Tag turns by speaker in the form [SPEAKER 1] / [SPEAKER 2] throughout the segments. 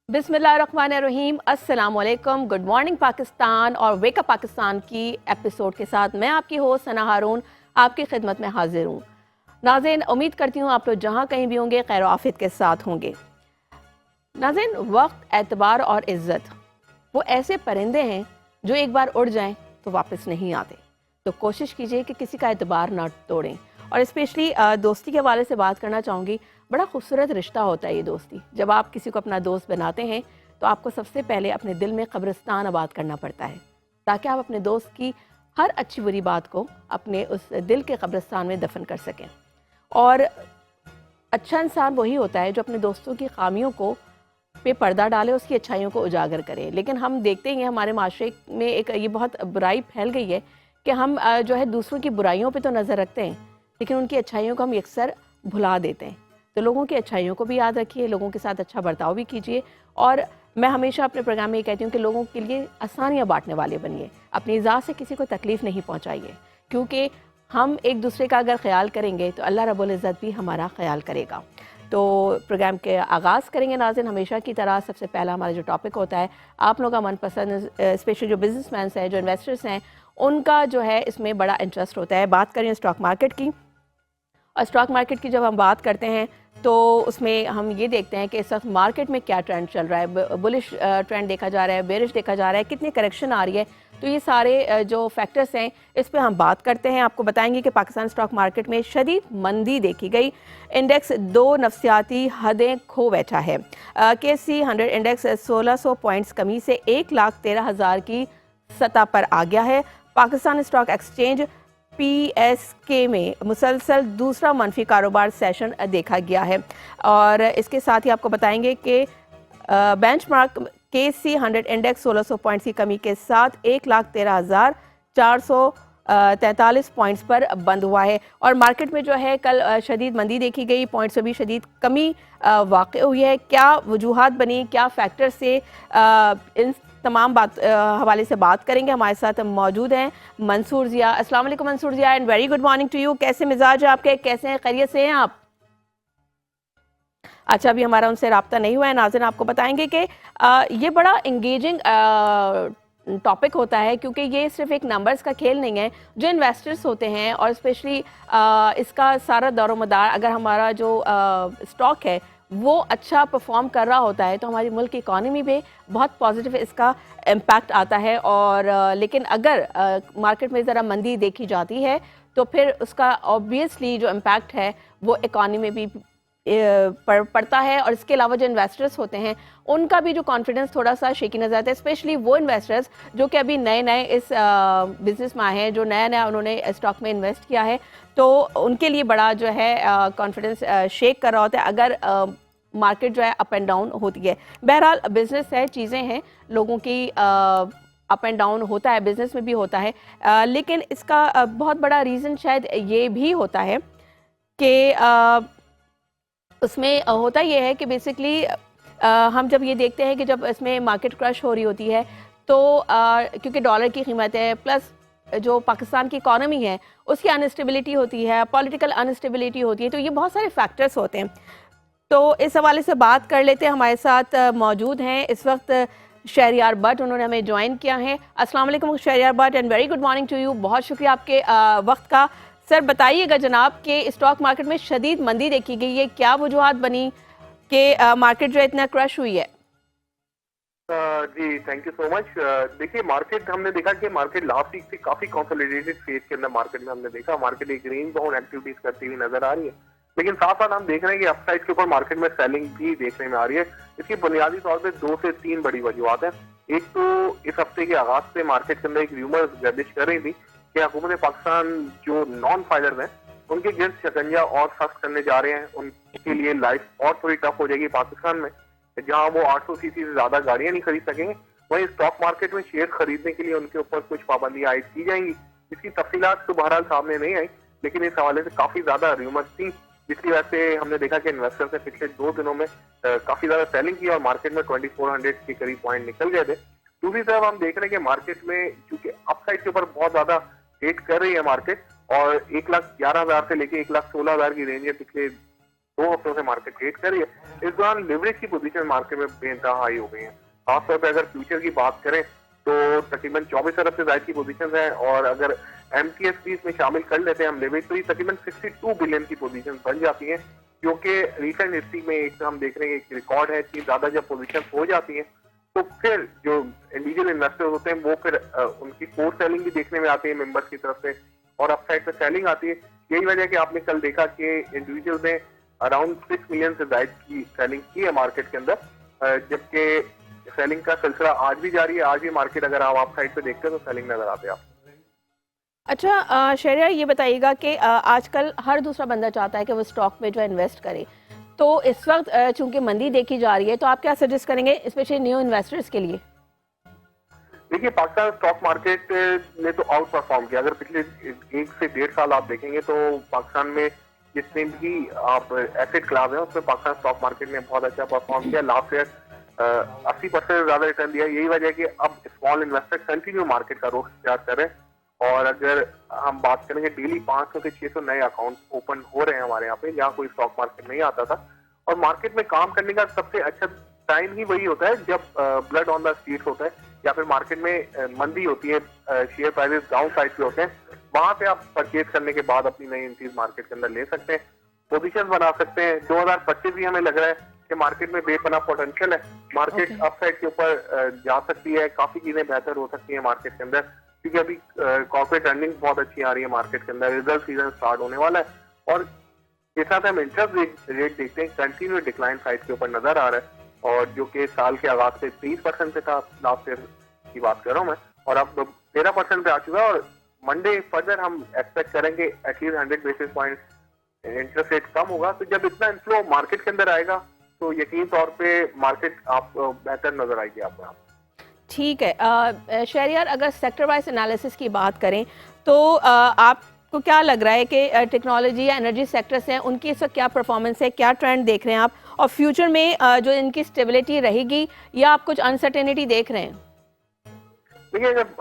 [SPEAKER 1] बिस्मिल्लाहिर्रहमानिर्रहीम, अस्सलाम वालेकुम, गुड मॉर्निंग पाकिस्तान और वेकअप पाकिस्तान की एपिसोड के साथ मैं आपकी होस्ट सना हारून आपकी खिदमत में हाजिर हूँ। नाज़रीन, उम्मीद करती हूँ आप लोग जहाँ कहीं भी होंगे खैर आफियत के साथ होंगे। नाज़रीन, वक्त, एतबार और इज़्ज़त वो ऐसे परिंदे हैं जो एक बार उड़ जाएं तो वापस नहीं आते। तो कोशिश कीजिए कि किसी का एतबार ना तोड़ें। और स्पेशली दोस्ती के हवाले से बात करना चाहूँगी। बड़ा खूबसूरत रिश्ता होता है ये दोस्ती। जब आप किसी को अपना दोस्त बनाते हैं तो आपको सबसे पहले अपने दिल में कब्रिस्तान आबाद करना पड़ता है, ताकि आप अपने दोस्त की हर अच्छी बुरी बात को अपने उस दिल के कब्रिस्तान में दफन कर सकें। और अच्छा इंसान वही होता है जो अपने दोस्तों की खामियों को पे पर्दा डाले, उसकी अच्छाइयों को उजागर करे। लेकिन हम देखते ही हैं हमारे माशरे में एक ये बहुत बुराई फैल गई है कि हम जो है दूसरों की बुराइयों पे तो नज़र रखते हैं, लेकिन उनकी अच्छाइयों को हम अक्सर भुला देते हैं। तो लोगों की अच्छाइयों को भी याद रखिए, लोगों के साथ अच्छा बर्ताव भी कीजिए। और मैं हमेशा अपने प्रोग्राम में ये कहती हूँ कि लोगों के लिए आसानियाँ बांटने वाले बनिए। अपनी इज़्ज़त से किसी को तकलीफ़ नहीं पहुँचाइए, क्योंकि हम एक दूसरे का अगर ख्याल करेंगे तो अल्लाह रब्बुल इज़्ज़त भी हमारा ख्याल करेगा। तो प्रोग्राम के आगाज़ करेंगे नाज़रीन। हमेशा की तरह सबसे पहला हमारा जो टॉपिक होता है, आप लोगों का मनपसंद स्पेशली जो बिजनेसमैन हैं, जो इन्वेस्टर्स हैं, उनका जो है इसमें बड़ा इंटरेस्ट होता है। बात करें स्टॉक मार्केट की। और स्टॉक मार्केट की जब हम बात करते हैं तो उसमें हम ये देखते हैं कि इस वक्त मार्केट में क्या ट्रेंड चल रहा है। बुलिश ट्रेंड देखा जा रहा है, बेरिश देखा जा रहा है, कितनी करेक्शन आ रही है। तो ये सारे जो फैक्टर्स हैं इस पे हम बात करते हैं। आपको बताएंगे कि पाकिस्तान स्टॉक मार्केट में शदीद मंदी देखी गई। इंडेक्स 2 नफ्सियाती हदें खो बैठा है। KSE 100 इंडेक्स 1600 पॉइंट्स कमी से 1,13,000 की सतह पर आ गया है। पाकिस्तान स्टॉक एक्सचेंज PSK में मुसलसल दूसरा मनफी कारोबार सेशन देखा गया है। और इसके साथ ही आपको बताएंगे कि बेंचमार्क KSE 100 इंडेक्स 1600 पॉइंट्स की कमी के साथ 1,13,443 पॉइंट्स पर बंद हुआ है। और मार्केट में जो है कल शदीद मंदी देखी गई, पॉइंट्स में भी शदीद कमी वाक़ हुई है। क्या वजूहात बनी, क्या फैक्टर से इन तमाम बात हवाले से बात करेंगे। हमारे साथ मौजूद हैं मंसूर ज़िया। अस्सलाम वालेकुम Mansoor Zia and very good morning to you. कैसे मिजाज है आपके, कैसे हैं, खैरियत से हैं आप? अच्छा, अभी हमारा उनसे रब्ता नहीं हुआ है। नाज़रीन, आपको बताएंगे कि ये बड़ा इंगेजिंग टॉपिक होता है, क्योंकि ये सिर्फ एक नंबर्स का खेल नहीं है। जो इन्वेस्टर्स होते हैं और स्पेशली इसका सारा दौरोमदार, अगर हमारा जो स्टॉक है वो अच्छा परफॉर्म कर रहा होता है तो हमारी मुल्क की इकॉनमी पे बहुत पॉजिटिव इसका इम्पैक्ट आता है। और लेकिन अगर मार्केट में ज़रा मंदी देखी जाती है तो फिर उसका ऑब्वियसली जो इम्पैक्ट है वो इकॉनमी में भी पड़ता है। और इसके अलावा जो इन्वेस्टर्स होते हैं उनका भी जो कॉन्फिडेंस थोड़ा सा शेकी नजर आता है, स्पेशली वो इन्वेस्टर्स जो कि अभी नए नए इस बिजनेस में आए हैं, जो नया नया उन्होंने स्टॉक में इन्वेस्ट किया है। तो उनके लिए बड़ा जो है कॉन्फिडेंस शेक कर रहा होता है अगर मार्केट जो है अप एंड डाउन होती है। बहरहाल बिजनेस है, चीज़ें हैं, लोगों की अप एंड डाउन होता है, बिजनेस में भी होता है। लेकिन इसका बहुत बड़ा रीज़न शायद ये भी होता है कि उसमें होता ये है कि बेसिकली हम जब ये देखते हैं कि जब इसमें मार्केट क्रश हो रही होती है तो क्योंकि डॉलर की कीमत है, प्लस जो पाकिस्तान की इकॉनमी है उसकी अनस्टेबिलिटी होती है, पॉलिटिकल अनस्टेबिलिटी होती है, तो ये बहुत सारे फैक्टर्स होते हैं। तो इस हवाले से बात कर लेते हैं। हमारे साथ मौजूद हैं इस वक्त शहरियार बट, उन्होंने हमें ज्वाइन किया है। अस्सलाम वालेकुम Shahryar Butt and very good morning to you. बहुत शुक्रिया आपके वक्त का। सर बताइएगा जनाब कि स्टॉक मार्केट में शदीद मंदी देखी गई है, क्या वजूहात बनी कि मार्केट जो इतना क्रश हुई है?
[SPEAKER 2] जी थैंक यू सो मच। देखिए, मार्केट हमने देखा कि मार्केट लास्ट वीक से काफी कंसोलिडेटेड फेज के अंदर मार्केट में हमने देखा मार्केट एक रेंज बाउंड एक्टिविटीज करती हुई नजर आ रही है। लेकिन साथ साथ हम देख रहे हैं कि अपसाइड के ऊपर मार्केट में सेलिंग भी देखने में आ रही है। इसकी बुनियादी तौर पे 2 से 3 बड़ी वजूहत है। एक तो इस हफ्ते के आगाज से मार्केट के अंदर एक र्यूमर गर्दिश कर रही थी कि हुकूमत पाकिस्तान जो नॉन फाइलर हैं उनके गिर्द शिकंजा और सख्त करने जा रहे हैं। उनके लिए लाइफ और थोड़ी टफ हो जाएगी पाकिस्तान में, जहां वो 800 सीसी से ज्यादा गाड़ियां नहीं खरीद सकेंगे। वहीं स्टॉक मार्केट में शेयर खरीदने के लिए उनके ऊपर कुछ पाबंदियां आयद की जाएंगी। इसकी तफसीलात तो बहरहाल सामने नहीं आई, लेकिन इस हवाले से काफी ज्यादा र्यूमर्स थी, जिसकी वजह से हमने देखा कि इन्वेस्टर्स ने पिछले 2 दिनों में काफी ज्यादा सेलिंग की और मार्केट में 2400 के करीब पॉइंट निकल गए थे। दूसरी तरफ हम देख रहे हैं कि मार्केट में चूंकि अपसाइड के ऊपर बहुत ज्यादा ट्रेड कर रही है मार्केट, और 1,11,000 से लेके 1,16,000 की रेंज है पिछले 2 हफ्तों से मार्केट ट्रेड कर रही है। इस दौरान लिवरेज की पोजीशन मार्केट में बेइंतहा हाई हो गई है। खासतौर पर अगर फ्यूचर की बात करें तो तकरीबन 24 अरब से ज्यादा की पोजीशन है, और अगर MTS भी इसमें शामिल कर लेते हैं हम लिवरेज, तो ये तकरीबन 62 बिलियन की पोजीशन बन जाती है, क्योंकि रिसेंट हिस्ट्री में एक हम देख रहे हैं एक रिकॉर्ड है कि ज्यादा जब पोजीशन हो जाती है तो फिर जो इंडिविजुअल इन्वेस्टर्स होते हैं वो फिर उनकी फोर्स सेलिंग भी देखने में आती है मेंबर्स की तरफ से, और अपसाइड पे सेलिंग आती है। यही वजह है कि आपने कल देखा कि इंडिविजुअल ने अराउंड 6 मिलियन से ज्यादा की सेलिंग की है मार्केट के अंदर, जबकि सेलिंग का सिलसिला आज भी जारी है। आज भी मार्केट अगर आप अपसाइड पे देखते हैं तो सेलिंग नजर आते हैं आप।
[SPEAKER 1] अच्छा शहरियार, ये बताइएगा कि आजकल हर दूसरा बंदा चाहता है कि वो स्टॉक में जो है इन्वेस्ट करे, तो इस वक्त चूंकि मंदी देखी जा रही है, तो आप क्या सजेस्ट करेंगे स्पेशली न्यू इन्वेस्टर्स के लिए?
[SPEAKER 2] देखिए, पाकिस्तान स्टॉक मार्केट ने तो आउट परफॉर्म किया। अगर पिछले 1 से 1.5 साल आप देखेंगे तो पाकिस्तान में जितने भी आप एसेट क्लास है उसमें पाकिस्तान स्टॉक मार्केट ने बहुत अच्छा परफॉर्म किया। लास्ट ईयर 80% से ज्यादा रिटर्न दिया। यही वजह है कि अब स्मॉल इन्वेस्टर कंटिन्यू मार्केट का रुख इख्तियार कर रहे हैं, और अगर हम बात करेंगे डेली 500 से 600 नए अकाउंट ओपन हो रहे हैं हमारे यहाँ पे, जहाँ कोई स्टॉक मार्केट नहीं आता था। और मार्केट में काम करने का सबसे अच्छा टाइम ही वही होता है जब ब्लड ऑन द स्ट्रीट होता है, या फिर मार्केट में मंदी होती है, शेयर प्राइसेस डाउन साइड पे होते हैं। वहां पे आप परचेज करने के बाद अपनी नई एंट्रीज मार्केट के अंदर ले सकते हैं, पोजीशन बना सकते हैं। 2025 भी हमें लग रहा है कि मार्केट में बेपनाह पोटेंशियल है। मार्केट अपसाइड के ऊपर जा सकती है, काफी चीजें बेहतर हो सकती है मार्केट के अंदर, क्योंकि अभी कॉर्पोरेट अर्निंग बहुत अच्छी आ रही है मार्केट के अंदर। रिजल्ट सीजन स्टार्ट होने वाला है, और के साथ हम इंटरेस्ट रेट देखते हैं कंटिन्यू डिक्लाइन साइड के ऊपर नजर आ रहा है, और जो कि साल के आगाज से 30% पे था, लास्ट ईयर की बात कर रहा हूँ मैं, और अब 13% पे आ चुका है। और मंडे फर्दर हम एक्सपेक्ट करेंगे at least 100 basis point interest rate कम होगा। तो जब इतना इन्फ्लो मार्केट के अंदर आएगा तो यकीन तौर पे मार्केट आप बेहतर नजर आएगी आपको यहाँ।
[SPEAKER 1] ठीक है शहरियार, अगर सेक्टर वाइज एनालिसिस की बात करें तो आपको क्या लग रहा है कि टेक्नोलॉजी या एनर्जी सेक्टर्स हैं, उनकी इस वक्त क्या परफॉर्मेंस है, क्या ट्रेंड देख रहे हैं आप, और फ्यूचर में जो इनकी स्टेबिलिटी रहेगी या आप कुछ अनसर्टेनिटी देख रहे हैं?
[SPEAKER 2] देखिए, जब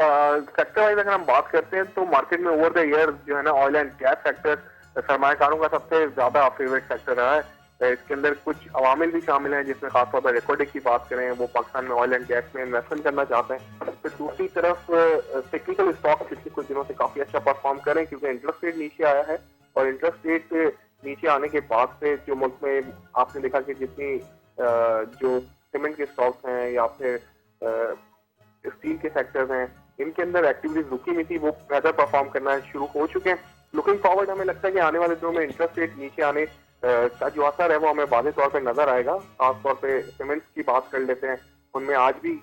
[SPEAKER 2] सेक्टर वाइज अगर हम बात करते हैं तो मार्केट में ओवर द ईयर जो है ना ऑयल एंड गैस सेक्टर सरमायाकारों का सबसे ज्यादा फेवरेट सेक्टर रहा है। इसके अंदर कुछ अवामिल भी शामिल हैं, जिसमें खासतौर पर रिकॉर्डिंग की बात करें, वो पाकिस्तान में ऑयल एंड गैस में इन्वेस्टमेंट करना चाहते हैं। तो दूसरी तरफ टेक्निकल स्टॉक पिछले कुछ दिनों से काफी अच्छा परफॉर्म करें, क्योंकि इंटरेस्ट रेट नीचे आया है, और इंटरेस्ट रेट नीचे आने के बाद से जो मुल्क में आपने देखा कि जितनी जो सीमेंट के स्टॉक्स हैं या फिर स्टील के सेक्टर्स हैं, इनके अंदर एक्टिविटीज रुकी हुई थी, वो बेहतर परफॉर्म करना शुरू हो चुके हैं। लुकिंग फॉरवर्ड हमें लगता है कि आने वाले दिनों में इंटरेस्ट रेट नीचे आने का जो असर है वो हमें वाज़ेह तौर पे नजर आएगा। खासतौर पे सीमेंट्स की बात कर लेते हैं, उनमें आज भी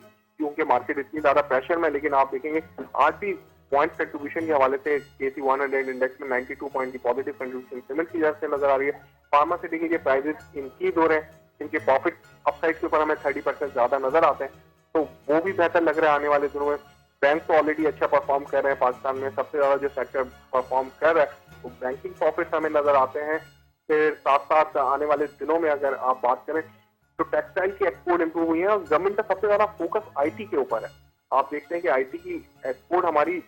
[SPEAKER 2] क्योंकि मार्केट इतनी ज्यादा प्रेशर में, लेकिन आप देखेंगे आज भी पॉइंट कंट्रीब्यूशन के हवाले से KC 100 इंडेक्स में 92 पॉइंट की पॉजिटिव कंट्रीब्यूशन सीमेंट की तरफ से नजर आ रही है। फार्मास्यूटिकल के प्राइसेस इंक्रीज हो रहे हैं, इनके प्रॉफिट अपसाइड के ऊपर हमें 30% ज्यादा नजर आते हैं, तो वो भी बेहतर लग रहा है आने वाले दिनों में। बैंक तो ऑलरेडी अच्छा परफॉर्म कर रहे हैं। पाकिस्तान में सबसे ज्यादा जो सेक्टर परफॉर्म कर रहा है वो बैंकिंग प्रॉफिट हमें नजर आते हैं। फिर साथ साथ आने वाले दिनों में अगर आप बात करें तो टेक्सटाइल की एक्सपोर्ट इंप्रूव हुई है, और गवर्नमेंट का सबसे ज्यादा फोकस IT के ऊपर है। आप देखते हैं कि IT की एक्सपोर्ट हमारी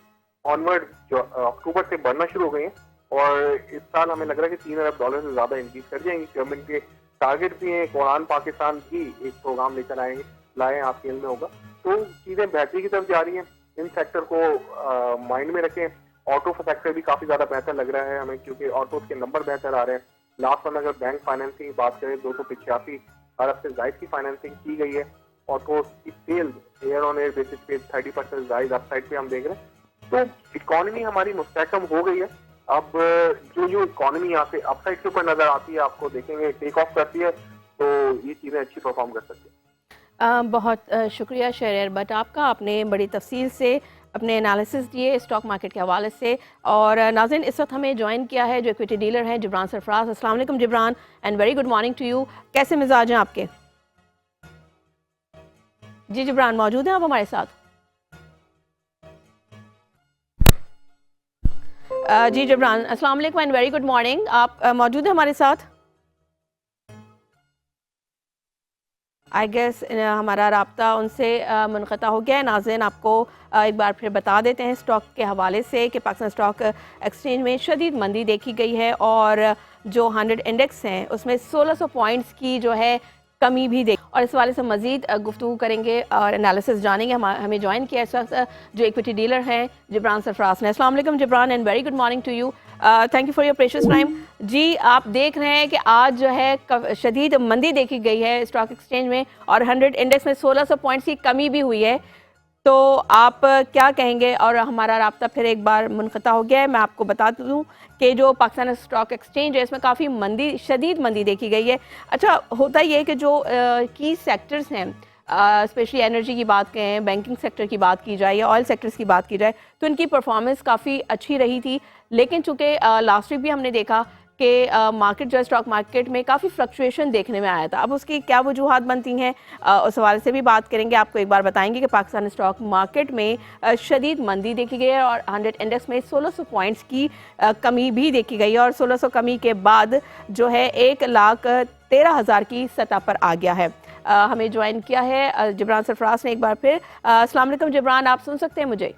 [SPEAKER 2] ऑनवर्ड जो अक्टूबर से बढ़ना शुरू हो गई है, और इस साल हमें लग रहा है कि $3 अरब से ज्यादा इंक्रीज कर जाएंगी। गवर्नमेंट के टारगेट भी है, कुरान पाकिस्तान भी एक प्रोग्राम लेकर लाए आपके इल्म में होगा। तो चीजें बेहतरी की तरफ जा रही हैं, इन सेक्टर को माइंड में रखें। ऑटो सेक्टर भी काफी ज्यादा बेहतर लग रहा है हमें, क्योंकि ऑटो के नंबर बेहतर आ रहे हैं। लास्ट में अगर बैंक फाइनेंसिंग की बात करें 285 अरब से ज्यादा की फाइनेंसिंग की गई है। ऑटो की sale year on year basis पे 30% ज्यादा अपसाइड पे हम देख रहे हैं। तो इकोनॉमी हमारी मुस्तहकम हो गई है। अब जो इकोनॉमी यहाँ से अपसाइड के ऊपर नजर आती है, आपको देखेंगे टेक ऑफ करती है, तो ये चीजें अच्छी परफॉर्म कर सकती है।
[SPEAKER 1] बहुत शुक्रिया शहरियार भट्ट आपका, आपने बड़ी तफसील से अपने एनालिसिस दिए स्टॉक मार्केट के हवाले से। और नाज़रीन, इस वक्त हमें ज्वाइन किया है जो इक्विटी डीलर हैं जिब्रान सरफराज। अस्सलाम वालेकुम Jibran, and very good morning to you. कैसे मिजाज हैं आपके? जी जिब्रान, मौजूद हैं आप हमारे साथ? जी जिब्रान, अस्सलाम वालेकुम एंड वेरी गुड मॉर्निंग। आप मौजूद हैं हमारे साथ? आई गेस हमारा राब्ता उनसे मुनक़ता हो गया है। नाज़रीन, आपको एक बार फिर बता देते हैं स्टॉक के हवाले से कि पाकिस्तान स्टॉक एक्सचेंज में शदीद मंदी देखी गई है, और जो 100 इंडेक्स हैं उसमें 1600 पॉइंट्स की जो है कमी भी देख, और इस वाले से मज़ीद गुफ्तगू करेंगे और एनालिसिस जानेंगे। हमें ज्वाइन किया इस वक्त जो इक्विटी डीलर हैं जिब्रान सरफराज ने। अस्सलाम वालेकुम Jibran and very good morning to you. Thank you for your precious time. जी, आप देख रहे हैं कि आज जो है शदीद मंदी देखी गई है स्टॉक एक्सचेंज में और 100 इंडेक्स में 1600 पॉइंट्स की कमी भी हुई है, तो आप क्या कहेंगे? और हमारा राब्ता फिर एक बार मुनक़ता हो गया है। मैं आपको बता दूं कि जो पाकिस्तान स्टॉक एक्सचेंज है इसमें काफ़ी मंदी, शदीद मंदी देखी गई है। अच्छा, होता ये है कि जो की सेक्टर्स हैं, स्पेशली एनर्जी की बात करें, बैंकिंग सेक्टर की बात की जाए या ऑयल सेक्टर्स की बात की जाए, तो इनकी परफॉर्मेंस काफ़ी अच्छी रही थी। लेकिन चूँकि लास्ट वीक भी हमने देखा कि मार्केट जो है स्टॉक मार्केट में काफ़ी फ्लक्चुएशन देखने में आया था। अब उसकी क्या वजूहात बनती हैं, उस हवाले से भी बात करेंगे। आपको एक बार बताएंगे कि पाकिस्तान स्टॉक मार्केट में शदीद मंदी देखी गई है और 100 इंडेक्स में 1600 पॉइंट्स की कमी भी देखी गई है, और 1600 कमी के बाद जो है 1,13,000 की सतह पर आ गया है। हमें ज्वाइन किया है जिब्रान सरफराज ने एक बार फिर। अस्सलाम वालेकुम जिब्रान, आप सुन सकते हैं मुझे?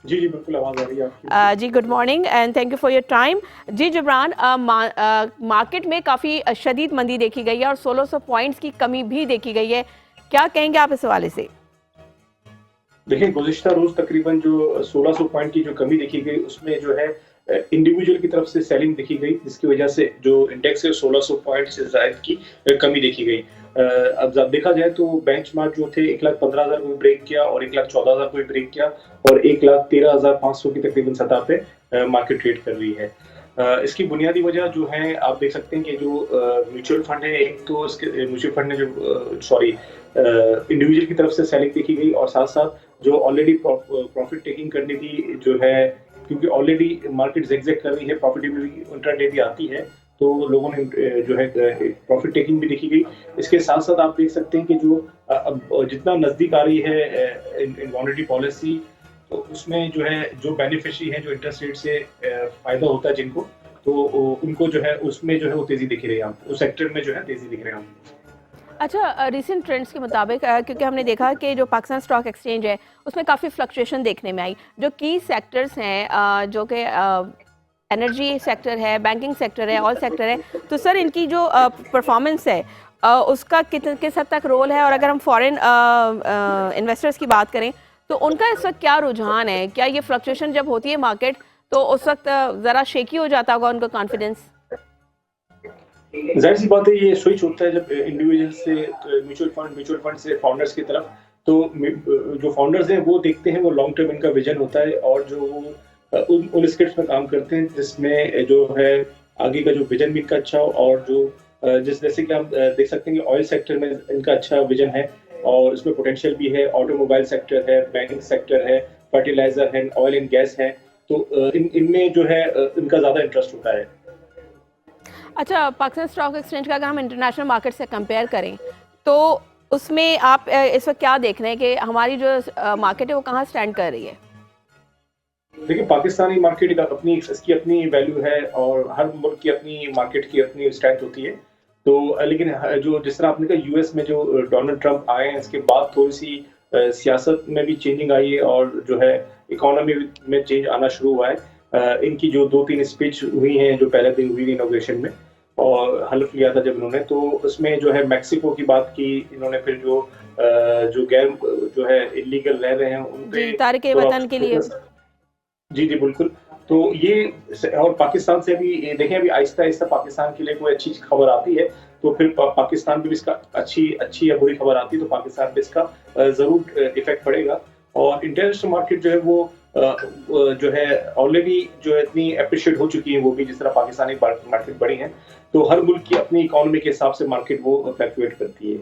[SPEAKER 3] जी जी बिल्कुल, आवाज़ आ रही है आपकी।
[SPEAKER 1] जी, good morning and thank you for your time. जी जिब्रान, मार्केट में काफ़ी शदीद मंदी देखी गई है और 1600 पॉइंट्स की कमी भी देखी गई है, क्या कहेंगे आप इस हवाले से?
[SPEAKER 3] देखिए, गुज़िश्ता रोज तकरीबन जो 1600 पॉइंट की जो कमी देखी गई उसमें जो है इंडिविजुअल की तरफ से सेलिंग देखी गई, जिसकी वजह से जो इंडेक्स है 1600 पॉइंट से ज़ायद की कमी देखी गई। अब जब देखा जाए तो बेंचमार्क जो थे 1,15,000 को भी ब्रेक किया और 1,14,000 को भी ब्रेक किया और 1,13,500 की तकरीबन सतह पे मार्केट ट्रेड कर रही है। इसकी बुनियादी वजह जो है आप देख सकते हैं कि जो म्यूचुअल फंड है, एक तो इसके म्यूचुअल फंड ने जो इंडिविजुअल की तरफ से सेलिंग देखी गई और साथ-साथ जो ऑलरेडी प्रॉफिट टेकिंग करने की जो है, क्योंकि ऑलरेडी मार्केट ज़िगज़ैग कर रही है, प्रॉफिटेबिलिटी इंट्राडे भी आती है, तो लोगों ने जो है प्रॉफिट टेकिंग भी देखी गई। इसके साथ-साथ आप देख सकते हैं कि जो अब जितना नज़दीक आ रही है इन मॉनेटरी पॉलिसी, तो उसमें जो है जो बेनिफिशियरी हैं, जो इंटरेस्ट रेट से फ़ायदा होता है जिनको, तो उनको जो है उसमें जो है वो तेज़ी दिख रही है हमको, उस सेक्टर में जो है तेज़ी दिख रही है हमको।
[SPEAKER 1] अच्छा, रीसेंट ट्रेंड्स के मुताबिक क्योंकि हमने देखा कि जो पाकिस्तान स्टॉक एक्सचेंज है उसमें काफ़ी फ्लक्चुएशन देखने में आई, जो की सेक्टर्स हैं जो कि एनर्जी सेक्टर है, बैंकिंग सेक्टर है, ऑयल सेक्टर है, तो सर इनकी जो परफॉर्मेंस है उसका किस हद तक रोल है? और अगर हम फॉरेन इन्वेस्टर्स की बात करें तो उनका इस वक्त क्या रुझान है? क्या ये फ्लक्चुएशन जब होती है मार्केट तो उस वक्त ज़रा शेकी हो जाता होगा उनका कॉन्फिडेंस?
[SPEAKER 3] ज़ाहिर सी बात है, ये स्विच होता है जब इंडिविजुअल से म्यूचुअल फंड से फाउंडर्स की तरफ, तो जो फाउंडर्स हैं वो देखते हैं, वो लॉन्ग टर्म इनका विजन होता है और जो वो उन स्क्रिप्ट्स में काम करते हैं जिसमें जो है आगे का जो विजन भी इनका अच्छा हो, और जो जैसे कि हम देख सकते हैं कि ऑयल सेक्टर में इनका अच्छा विजन है और इसमें पोटेंशियल भी है, ऑटोमोबाइल सेक्टर है, बैंकिंग सेक्टर है, फर्टिलाइजर है, ऑयल एंड गैस है, तो इनमें जो है इनका ज़्यादा इंटरेस्ट होता है।
[SPEAKER 1] अच्छा, पाकिस्तान स्टॉक एक्सचेंज का अगर हम इंटरनेशनल मार्केट से कंपेयर करें तो उसमें आप इस वक्त क्या देख रहे हैं कि हमारी जो मार्केट है वो कहाँ स्टैंड कर रही है?
[SPEAKER 3] देखिए, पाकिस्तानी मार्केट इसकी अपनी वैल्यू है और हर मुल्क की अपनी मार्केट की अपनी स्ट्रेंथ होती है। तो लेकिन जो जिस तरह आपने कहा यूएस में जो डोनाल्ड ट्रंप आए हैं, इसके बाद थोड़ी सी सियासत में भी चेंजिंग आई है और जो है इकोनॉमी में चेंज आना शुरू हुआ है। इनकी जो 2-3 स्पीच हुई हैं जो पहले दिन हुई थी इनॉग्रेशन में और हल्फ लिया था जब इन्होंने, तो उसमें जो है मैक्सिको की बात की इन्होंने, फिर जो गैर जो है इलीगल रह रहे हैं उन पे
[SPEAKER 1] तारिक वतन के लिए।
[SPEAKER 3] जी जी बिल्कुल। तो ये और पाकिस्तान से भी देखें, अभी आहिस्ता आहिस्ता पाकिस्तान के लिए कोई अच्छी खबर आती है तो फिर पाकिस्तान भी इसका अच्छी या बुरी खबर आती है तो पाकिस्तान पे इसका जरूर इफेक्ट पड़ेगा। और इंटरनेशनल मार्केट जो है वो जो है ऑलरेडी जो है इतनी अप्रिशिएट हो चुकी है, वो भी जिस तरह पाकिस्तानी मार्केट बड़ी है, तो हर मुल्क की अपनी इकोनॉमी के हिसाब से मार्केट वो फ्लक्चुएट करती है।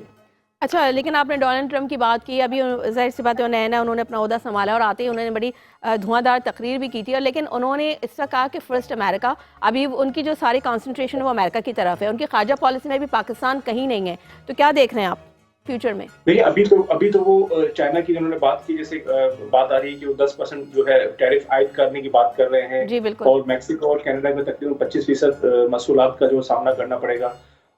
[SPEAKER 1] अच्छा, लेकिन आपने डोनाल्ड ट्रंप की बात की, अभी ज़ाहिर सी बात है नया उन्होंने अपना ओहदा संभाला और आते ही उन्होंने बड़ी धुआंधार तकरीर भी की थी, और लेकिन उन्होंने इसका कहा कि फर्स्ट अमेरिका, अभी उनकी जो सारी कॉन्सेंट्रेशन है वो अमेरिका की तरफ है, उनकी खारजा पॉलिसी में भी पाकिस्तान कहीं नहीं है, तो क्या देख रहे हैं आप फ्यूचर में?
[SPEAKER 3] देखिए, अभी तो वो चाइना की उन्होंने बात की, जैसे बात आ रही है कि वो 10% जो है टैरिफ आयद करने की बात कर रहे हैं।
[SPEAKER 1] जी बिल्कुल।
[SPEAKER 3] और मैक्सिको और कनाडा में तकरीबन 25% मसूलात का जो सामना करना पड़ेगा,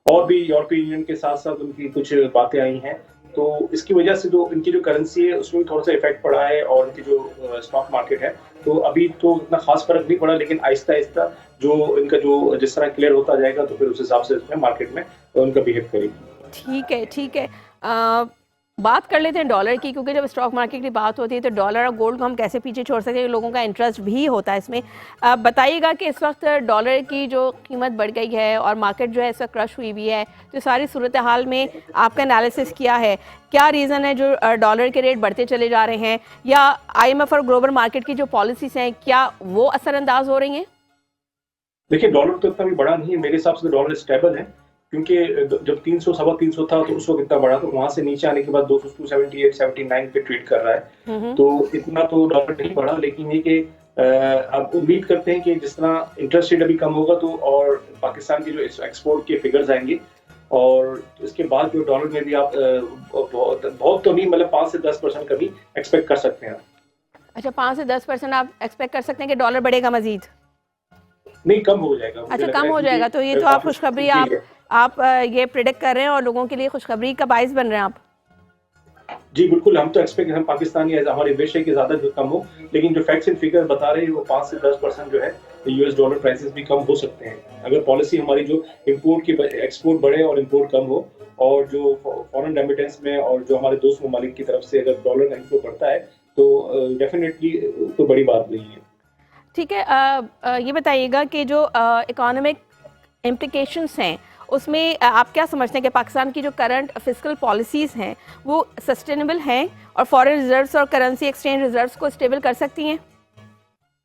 [SPEAKER 3] और भी यूरोपीय यूनियन के साथ साथ उनकी कुछ बातें आई हैं। तो इसकी वजह से जो इनकी जो करेंसी है उसमें भी थोड़ा सा इफेक्ट पड़ा है, और इनकी जो स्टॉक मार्केट है तो अभी तो इतना खास फर्क नहीं पड़ा, लेकिन आहिस्ता आहिस्ता जो इनका जो जिस तरह क्लियर होता जाएगा तो फिर उस हिसाब से इसमें मार्केट में तो उनका बिहेव करेगी।
[SPEAKER 1] ठीक है, ठीक है। बात कर लेते हैं डॉलर की, क्योंकि जब स्टॉक मार्केट की बात होती है तो डॉलर और गोल्ड को हम कैसे पीछे छोड़ सकते हैं, लोगों का इंटरेस्ट भी होता है इसमें। बताइएगा कि इस वक्त डॉलर की जो कीमत बढ़ गई है और मार्केट जो है इस वक्त क्रश हुई हुई है, तो सारी सूरत हाल में आपका एनालिसिस क्या है? क्या रीज़न है जो डॉलर के रेट बढ़ते चले जा रहे हैं, या IMF और ग्लोबल मार्केट की जो पॉलिसीज़ हैं क्या वो असरअंदाज हो रही हैं?
[SPEAKER 3] देखिए, डॉलर तो इतना भी बड़ा नहीं है मेरे हिसाब से, डॉलर स्टेबल है, क्योंकि जब 300 सवा 300 था तो उस वक्त इतना बड़ा, तो वहां से नीचे आने के बाद 278 79 पे ट्रेड कर रहा है, तो इतना तो डॉलर नहीं बढ़ा। लेकिन ये कि अब उम्मीद करते हैं कि जिस तरह इंटरेस्ट रेट अभी कम होगा तो और पाकिस्तान के जो एक्सपोर्ट के फिगर्स आएंगे, और इसके बाद जो डॉलर में भी आप बहुत तो नहीं, मतलब 5 से 10% कमी एक्सपेक्ट कर सकते हैं।
[SPEAKER 1] अच्छा, 5 से 10% आप एक्सपेक्ट कर सकते हैं कि डॉलर बढ़ेगा मजीद?
[SPEAKER 3] नहीं, कम हो जाएगा।
[SPEAKER 1] अच्छा, कम हो जाएगा, तो ये तो आप खुशखबरी आप ये प्रेडिक्ट कर रहे हैं और लोगों के लिए खुशखबरी का बाइस बन रहे हैं आप।
[SPEAKER 3] जी बिल्कुल, हम तो एक्सपेक्ट, हम पाकिस्तानी हमारे विश है कि ज्यादा जो कम हो, लेकिन जो फैक्ट्स एंड फिगर बता रहे हैं वो 5 से 10% जो है US डॉलर प्राइसेस भी कम हो सकते हैं, अगर पॉलिसी हमारी जो इंपोर्ट की एक्सपोर्ट बढ़े और इंपोर्ट कम हो, और जो फॉरेन रेमिटेंस में और जो हमारे दोस्त ममालिक की तरफ से अगर डॉलर का इनफ्लो बढ़ता है तो डेफिनेटली कोई बड़ी बात नहीं है।
[SPEAKER 1] ठीक है, ये बताइएगा कि जो इकोनॉमिक इम्प्लिकेशंस हैं उसमें आप क्या समझते हैं कि पाकिस्तान की जो करंट फिस्कल पॉलिसीज़ हैं वो सस्टेनेबल हैं और फॉरेन रिजर्व्स और करेंसी एक्सचेंज रिजर्व्स को स्टेबल कर सकती हैं?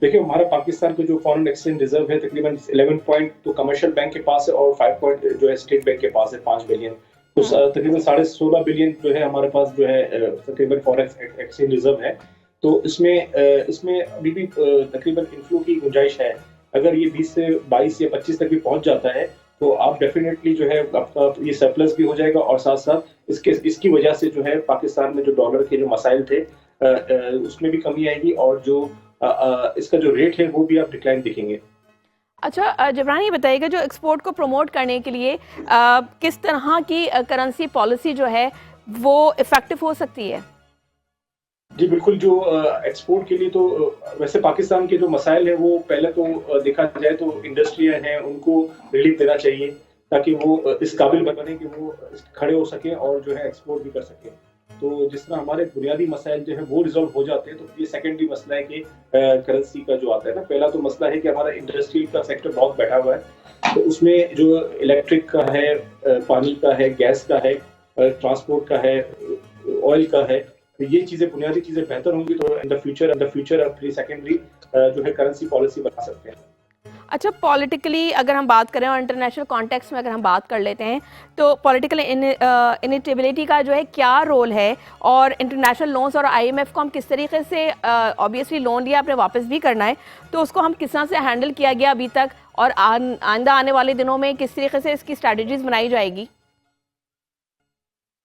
[SPEAKER 3] देखिए, हमारा पाकिस्तान का जो फॉरेन एक्सचेंज रिजर्व है तकरीबन 11 पॉइंट तो कमर्शियल बैंक के पास है, और 5 पॉइंट जो है स्टेट बैंक के पास है, 5 बिलियन, तो तकरीबन 16.5 बिलियन जो है हमारे पास जो है तकरीबन फॉरेन एक्सचेंज रिजर्व है। तो इसमें अभी भी तकरीबन इनफ्लो की गुंजाइश है। अगर ये 20 से 22 या 25 तक भी पहुंच जाता है तो आप डेफिनेटली जो है आपका ये सरप्लस भी हो जाएगा, और साथ साथ इसकी वजह से जो है पाकिस्तान में जो डॉलर के जो मसाइल थे उसमें भी कमी आएगी, और जो इसका जो रेट है वो भी आप डिक्लाइन दिखेंगे।
[SPEAKER 1] अच्छा जबरान, ये बताइएगा जो एक्सपोर्ट को प्रमोट करने के लिए किस तरह की करेंसी पॉलिसी जो है वो इफेक्टिव हो सकती है?
[SPEAKER 3] जी बिल्कुल, जो एक्सपोर्ट के लिए तो वैसे पाकिस्तान के जो मसाइल है वो पहले तो देखा जाए तो इंडस्ट्रियां हैं उनको रिलीफ देना चाहिए, ताकि वो इस काबिल बने कि वो खड़े हो सके और जो है एक्सपोर्ट भी कर सके। तो जिस तरह हमारे बुनियादी मसाइल जो है वो रिजॉल्व हो जाते हैं, तो ये सेकेंडरी मसला है कि करेंसी का जो आता है ना, पहला तो मसला है कि हमारा इंडस्ट्री का सेक्टर बहुत बैठा हुआ है, तो उसमें जो इलेक्ट्रिक का है, पानी का है, गैस का है, ट्रांसपोर्ट का है, ऑयल का है, तो ये चीजें बुनियादी चीजें बेहतर होंगी तो इन द फ्यूचर अपनी सेकेंडरी जो है करेंसी पॉलिसी बना सकते हैं।
[SPEAKER 1] अच्छा, पॉलिटिकली अगर हम बात करें और इंटरनेशनल कॉन्टेक्स्ट में अगर हम बात कर लेते हैं तो पॉलिटिकल इनेबिलिटी का जो है क्या रोल है, और इंटरनेशनल लोन्स और IMF को हम किस तरीके से, ऑब्वियसली लोन लिया आपने वापस भी करना है, तो उसको हम किस तरह से हैंडल किया गया अभी तक, और आइंदा आने वाले दिनों में किस तरीके से इसकी स्ट्रैटेजीज बनाई जाएगी?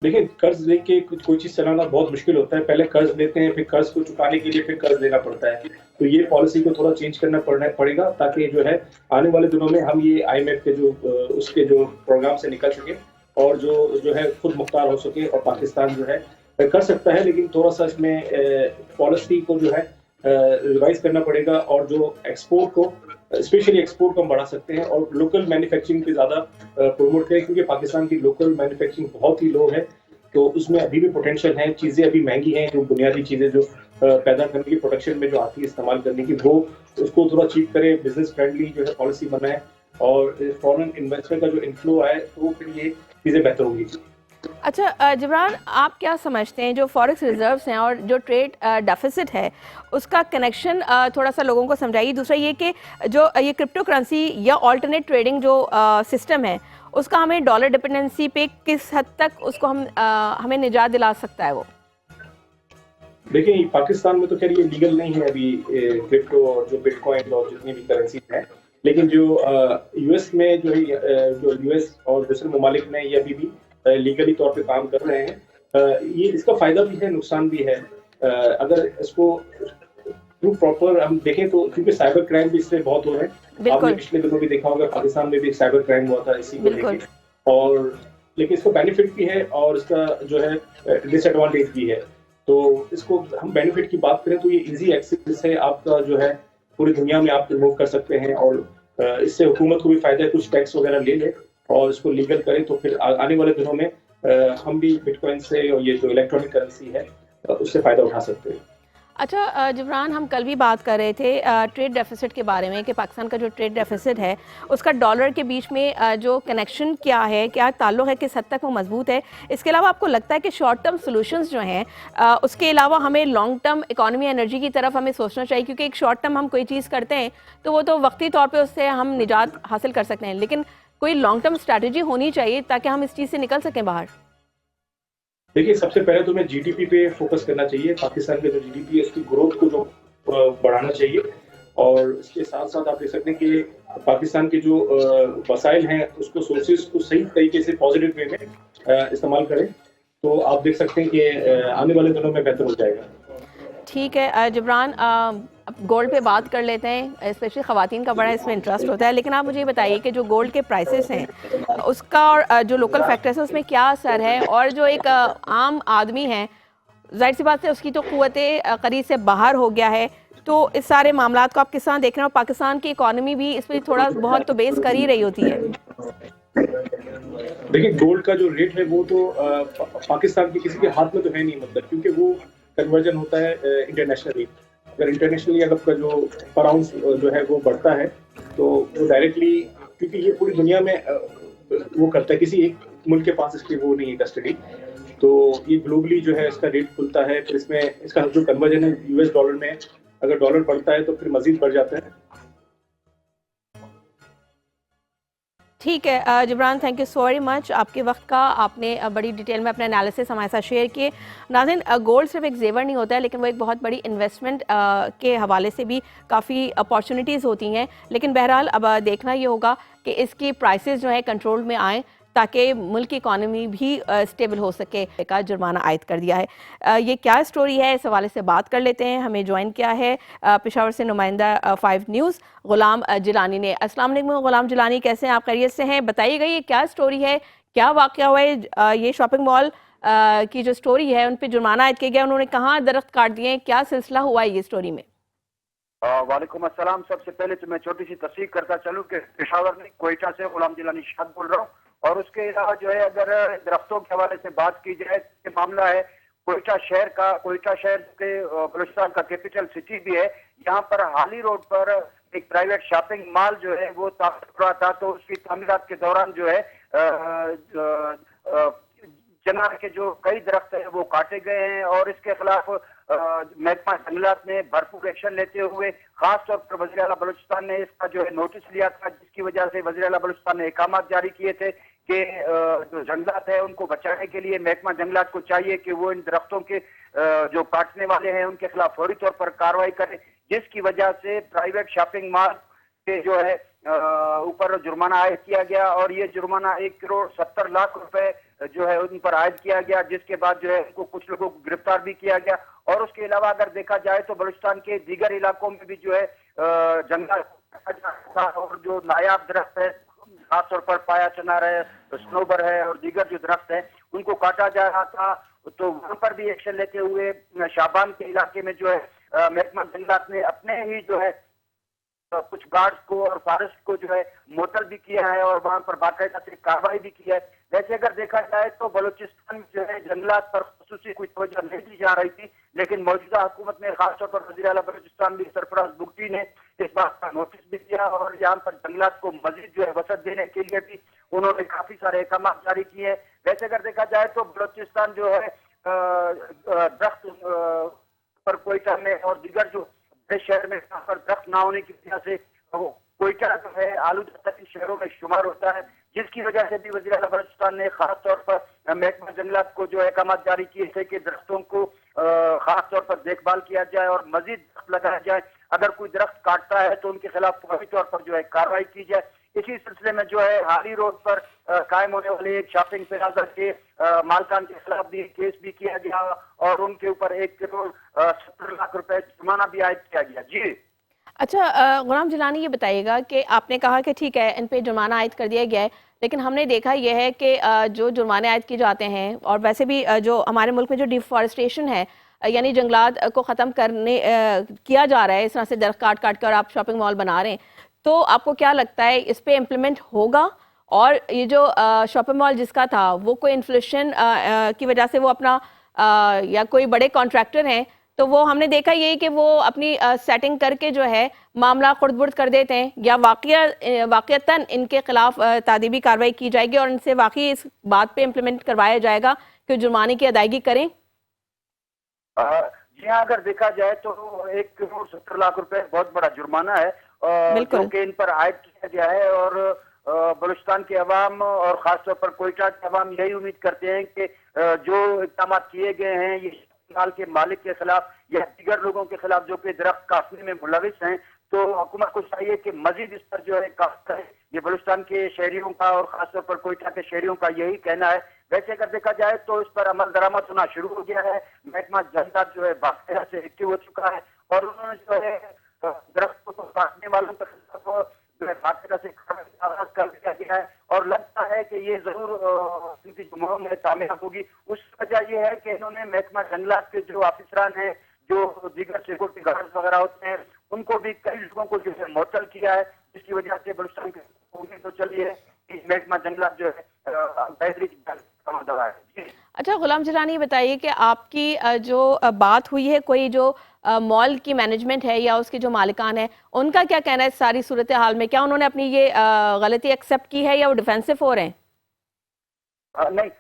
[SPEAKER 3] देखिए, कर्ज लेके कोई चीज चलाना बहुत मुश्किल होता है, पहले कर्ज लेते हैं, फिर कर्ज को चुकाने के लिए फिर कर्ज लेना पड़ता है, तो ये पॉलिसी को थोड़ा चेंज करना पड़ेगा, ताकि जो है आने वाले दिनों में हम ये IMF के जो उसके जो प्रोग्राम से निकल सके और जो है खुद मुख्तार हो सके, और पाकिस्तान जो है कर सकता है, लेकिन थोड़ा सा इसमें पॉलिसी को जो है रिवाइज करना पड़ेगा, और जो एक्सपोर्ट को, स्पेशली एक्सपोर्ट को हम बढ़ा सकते हैं और लोकल मैन्युफैक्चरिंग पे ज्यादा प्रमोट करें, क्योंकि पाकिस्तान की लोकल मैन्युफैक्चरिंग बहुत ही लो है, तो उसमें अभी भी पोटेंशियल है, चीजें अभी महंगी हैं, जो बुनियादी चीजें जो पैदा करने की, प्रोडक्शन में जो आती है इस्तेमाल करने की, वो उसको थोड़ा चीप करे, बिजनेस फ्रेंडली जो है पॉलिसी बनाए, और फॉरेन इन्वेस्टमेंट का जो इनफ्लो आए तो फिर ये चीजें बेहतर होंगी।
[SPEAKER 1] अच्छा जबरान, आप क्या समझते हैं जो फॉरेक्स रिजर्व्स हैं और जो ट्रेड डेफिसिट है उसका कनेक्शन थोड़ा सा लोगों को समझाइए। दूसरा ये कि जो ये क्रिप्टो करेंसी या ऑल्टरनेट ट्रेडिंग जो सिस्टम है उसका हमें डॉलर डिपेंडेंसी पे किस हद तक उसको हमें निजात दिला सकता है वो?
[SPEAKER 3] देखिए, पाकिस्तान में तो खैर ये लीगल नहीं है अभी क्रिप्टो और जो बिटकॉइन और जितनी भी करेंसी है, लेकिन जो US में जो है, जो US और दूसरे ममालिक में ये अभी भी लीगली तौर पे काम कर रहे हैं। ये इसका फायदा भी है, नुकसान भी है। अगर इसको प्रॉपर हम देखें तो, क्योंकि साइबर क्राइम भी इससे बहुत हो रहे हैं, आपने पिछले दिनों भी देखा होगा पाकिस्तान में भी एक साइबर क्राइम हुआ था इसी को लेकर, और लेकिन इसका बेनिफिट भी है और इसका जो है डिसएडवांटेज भी है। तो इसको हम बेनिफिट की बात करें तो ये इजी एक्सेस है आपका, जो है पूरी दुनिया में आप मूव कर सकते हैं और इससे हुकूमत को भी फायदा है, कुछ टैक्स वगैरह ले ले और इसको लीगल करें तो फिर आने वाले दिनों में हम भी बिटकॉइन से और ये जो इलेक्ट्रॉनिक करेंसी है उससे फायदा उठा सकते हैं।
[SPEAKER 1] अच्छा जिब्रान, हम कल भी बात कर रहे थे ट्रेड डेफिसिट के बारे में कि पाकिस्तान का जो ट्रेड डेफिसिट है उसका डॉलर के बीच में जो कनेक्शन क्या है, क्या ताल्लुक़ है, किस हद तक वो मजबूत है। इसके अलावा आपको लगता है कि शॉर्ट टर्म सॉल्यूशंस जो हैं उसके अलावा हमें लॉन्ग टर्म इकोनॉमी एनर्जी की तरफ हमें सोचना चाहिए, क्योंकि एक शॉर्ट टर्म हम कोई चीज़ करते हैं तो वो तो वक्ती तौर पर उससे हम निजात हासिल कर सकते हैं, लेकिन कोई लॉन्ग टर्म स्ट्रैटेजी होनी चाहिए ताकि हम इस चीज़ से निकल सकें बाहर।
[SPEAKER 3] देखिए, सबसे पहले तो हमें जीडीपी पे फोकस करना चाहिए। पाकिस्तान के जो जीडीपी है उसकी ग्रोथ को जो बढ़ाना चाहिए और इसके साथ साथ आप देख सकते हैं कि पाकिस्तान के जो वसाइल हैं उसको सोर्सेज को सही तरीके से पॉजिटिव वे में इस्तेमाल करें तो आप देख सकते हैं कि आने वाले दिनों में बेहतर हो जाएगा।
[SPEAKER 1] ठीक है जिब्रान, गोल्ड पे बात कर लेते हैं, स्पेशली ख़वातीन का बड़ा इसमें इंटरेस्ट होता है, लेकिन आप मुझे बताइए कि जो गोल्ड के प्राइसेस हैं उसका और जो लोकल फैक्टर्स हैं उसमें क्या असर है, और जो एक आम आदमी है जाहिर सी बात है उसकी तो क़ुव्वत ख़रीद से बाहर हो गया है, तो इस सारे मामलात को आप किस तरह देख रहे हैं? और पाकिस्तान की इकॉनमी भी इस पर थोड़ा बहुत तो बेस कर ही रही होती है।
[SPEAKER 3] देखिए, गोल्ड का जो रेट है वो तो पाकिस्तान के किसी के हाथ में तो है नहीं, मतलब क्योंकि वो कन्वर्जन होता है इंटरनेशनली। अगर इंटरनेशनली अगर आपका जो पर आउंस जो है वो बढ़ता है तो वो डायरेक्टली, क्योंकि ये पूरी दुनिया में वो करता है, किसी एक मुल्क के पास इसकी वो नहीं है कस्टडी, तो ये ग्लोबली जो है इसका रेट खुलता है। फिर इसमें इसका जो कन्वर्जन है यूएस डॉलर में, अगर डॉलर बढ़ता है तो फिर मजीद बढ़ जाता है।
[SPEAKER 1] ठीक है Jibran, thank you so very much आपके वक्त का, आपने बड़ी डिटेल में अपने एनालिसिस हमारे साथ शेयर किए। नाज़रीन, गोल्ड सिर्फ एक जेवर नहीं होता है, लेकिन वो एक बहुत बड़ी इन्वेस्टमेंट के हवाले से भी काफ़ी अपॉर्चुनिटीज़ होती हैं, लेकिन बहरहाल अब देखना ये होगा कि इसकी प्राइसेस जो है कंट्रोल में आएँ ताकि मुल्क की इकॉनमी भी स्टेबल हो सके। का जुर्माना आयद कर दिया है, ये क्या स्टोरी है इस हवाले से बात कर लेते हैं। हमें ज्वाइन किया है पेशावर से नुमाइंदा 5 न्यूज़ गुलाम जिलानी ने। अस्सलाम वालेकुम गुलाम जिलानी, कैसे हैं आप? खैरियत से हैं? बताइएगा ये क्या स्टोरी है, क्या वाक़या हुआ है? ये शॉपिंग मॉल की जो स्टोरी है उन पर जुर्माना आयद किया गया, उन्होंने कहाँ दरख्त काट दिए, क्या सिलसिला हुआ है ये स्टोरी में?
[SPEAKER 4] वालेकुम अस्सलाम। सबसे पहले तो मैं छोटी सी तस्दीक करता चलूँ कि पेशावर में कोयटा से गुलाम जिलानी शाद बोल रहा हूँ, और उसके अलावा जो है अगर दरख्तों के हवाले से बात की जाए तो मामला है कोयटा शहर का। कोयटा शहर के बलूचिस्तान का कैपिटल सिटी भी है। यहाँ पर हाली रोड पर एक प्राइवेट शॉपिंग मॉल जो है वो तामीर हो रहा था, तो उसकी तामीरात के दौरान जो है चनार के जो कई दरख्त है वो काटे गए हैं, और इसके खिलाफ महकमा जंगलात ने भरपूर एक्शन लेते हुए खास तौर पर वज़ीर आला बलूचिस्तान ने इसका जो है नोटिस लिया था, जिसकी वजह से वज़ीर आला बलूचिस्तान ने अहकामात जारी किए थे कि जो जंगलात है उनको बचाने के लिए महकमा जंगलात को चाहिए कि वो इन दरख्तों के जो काटने वाले हैं उनके खिलाफ फौरी तौर पर कार्रवाई करे, जिसकी वजह से प्राइवेट शॉपिंग मॉल के जो है ऊपर जुर्माना आयद किया गया, और ये जुर्माना 1,70,00,000 रुपए जो है उन पर आयद किया गया, जिसके बाद जो है उनको कुछ लोगों को गिरफ्तार भी किया गया। और उसके अलावा अगर देखा जाए तो बलूचिस्तान के दीगर इलाकों में भी जो है जंगल और जो नायाब दरख्त है, खासतौर पर पाया चनार है, स्नोबर है और दीगर जो दरख्त है उनको काटा जा रहा था, तो वहां पर भी एक्शन लेते हुए शाबान के इलाके में जो है महकमा जंगलात ने अपने ही जो है कुछ गार्ड्स को और फॉरेस्ट को जो है मुअत्तल भी किया है और वहां पर बाकायदा से कार्रवाई भी की है। वैसे अगर देखा जाए तो बलूचिस्तान में जो है जंगलात पर खुसूसी कोई तवज्जो नहीं दी जा रही थी, लेकिन मौजूदा हुकूमत ने खासतौर पर वज़ीर आला बलूचिस्तान भी सरफराज बुगटी ने इस बात का नोटिस भी दिया, और यहाँ पर जंगलात को मजीद जो है वसत देने के लिए भी उन्होंने काफी सारे अहकाम जारी किए। वैसे अगर देखा जाए तो बलूचिस्तान जो है दरख्त पर कोयटा में और दीगर जो शहर में यहाँ पर दरख्त ना होने की वजह से कोयटा जो है आलूदा शहरों में शुमार होता है, जिसकी वजह से भी वज़ीर आला बलूचिस्तान ने खास तौर पर महकमा जंगलात को जो अहकाम जारी किए थे कि दरख्तों को खास तौर पर देखभाल किया जाए और मजीद दरख्त लगाया जाए। अगर कोई दरख्त काटता है तो उनके खिलाफ फौरी तौर पर जो है कार्रवाई की जाए। इसी सिलसिले में जो है हाली रोड पर कायम होने वाले एक शॉपिंग प्लाजा के मालकान के खिलाफ भी केस भी किया गया और उनके ऊपर 1,70,00,000 रुपए जुर्माना भी आयद किया गया। जी
[SPEAKER 1] अच्छा, गुलाम जिलानी ये बताइएगा कि आपने कहा कि ठीक है इन पे जुर्माना आयद कर दिया गया है, लेकिन हमने देखा यह है कि जो जुर्माने आयद किए जाते हैं और वैसे भी जो हमारे मुल्क में जो डिफॉरेस्टेशन है, यानी जंगलात को ख़त्म करने किया जा रहा है, इस तरह से दरख्त काट काट कर आप शॉपिंग मॉल बना रहे हैं, तो आपको क्या लगता है इस पे इम्प्लीमेंट होगा? और ये जो शॉपिंग मॉल जिसका था वो कोई इन्फ्लेशन की वजह से वो अपना या कोई बड़े कॉन्ट्रैक्टर हैं तो वो हमने देखा यही कि वो अपनी सेटिंग करके जो है मामला खुर्द-बुर्द कर देते हैं, या वाक़ियतन इनके खिलाफ तादीबी कार्रवाई की जाएगी और इनसे वाकई इस बात पे इम्प्लीमेंट करवाया जाएगा कि जुर्माने की अदायगी करें?
[SPEAKER 4] जी हाँ, अगर देखा जाए तो 1 करोड़ 70 लाख रुपए बहुत बड़ा जुर्माना है जो
[SPEAKER 1] बिल्कुल।
[SPEAKER 4] कि इन पर आयद किया गया है। और बलूचिस्तान के अवाम और खासतौर पर कोयटा के अवाम यही उम्मीद करते हैं कि जो इक़दाम किए गए हैं ये माल के मालिक के खिलाफ या दीगर लोगों के खिलाफ जो कि दरख्त काटने में मुलविस हैं, तो हुकूमत को चाहिए कि मजीद इस पर जो है काम करे। ये बलूचिस्तान के शहरियों का और खासतौर पर कोयटा के शहरियों का यही कहना है। वैसे अगर देखा जाए तो इस पर अमल दरामद होना शुरू हो गया है। महकमा जंगलात जो है बाकायदा से एक्टिव हो चुका है और उन्होंने जो है दरख्तों को काटने वालों के खिलाफ जो है बाकायदा से आगाज कर दिया गया है और लगता है कि ये जरूर इनकी जो मुहिम है कामयाब होगी। उस वजह यह है कि इन्होंने महकमा जंगलात के जो ऑफिसरान हैं, जो दीगर सिक्योरिटी गार्ड्स वगैरह होते हैं, उनको भी कई लोगों को जो है मुअत्तल किया है, जिसकी वजह से बलूचिस्तान की उम्मीद तो चली है कि महकमा जंगलात जो है बेहतरी दवा है। जी।
[SPEAKER 1] अच्छा, गुलाम जिलानी ये बताइए कि आपकी जो बात हुई है कोई जो मॉल की मैनेजमेंट है या उसके जो मालिकान है उनका क्या कहना है इस सारी सूरत हाल में? क्या उन्होंने अपनी ये गलती एक्सेप्ट की है या वो डिफेंसिव हो रहे हैं?
[SPEAKER 4] नहीं,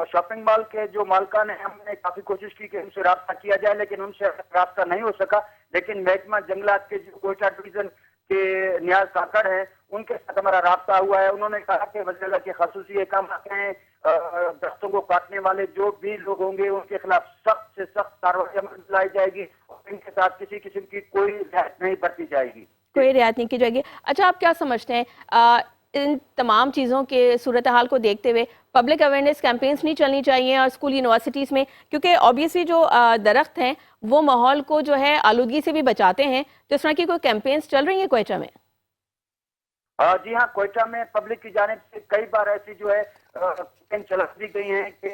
[SPEAKER 4] शॉपिंग मॉल के जो मालकान है हमने काफी कोशिश की कि उनसे राब्ता किया जाए, लेकिन उनसे राब्ता नहीं हो सका। लेकिन महकमा जंगलात के जो कोयटा डिवीजन के नियाज काकड़ हैं उनके साथ हमारा राब्ता हुआ है। उन्होंने कहा कि वज़ीर के खसूसी काम आते हैं, दरख्तों को काटने वाले जो भी लोग होंगे उनके खिलाफ सख्त से सख्त कार्रवाई अमल में लाई जाएगी और इनके साथ किसी किस्म की कोई रियायत नहीं बरती जाएगी।
[SPEAKER 1] कोई रियायत नहीं की जाएगी। अच्छा, आप क्या समझते हैं इन तमाम चीज़ों के सूरत हाल को देखते हुए पब्लिक अवेयरनेस कैंपेन्स नहीं चलनी चाहिए और स्कूल यूनिवर्सिटीज़ में, क्योंकि ऑब्वियसली जो दरख्त हैं वो माहौल को जो है आलूदगी से भी बचाते हैं, तो इस तरह की कोई कैंपेन्स चल रही हैं कोयटा में?
[SPEAKER 4] जी हाँ, कोयटा में पब्लिक की जानिब से कई बार ऐसी जो है कैंपेन चला दी गई हैं कि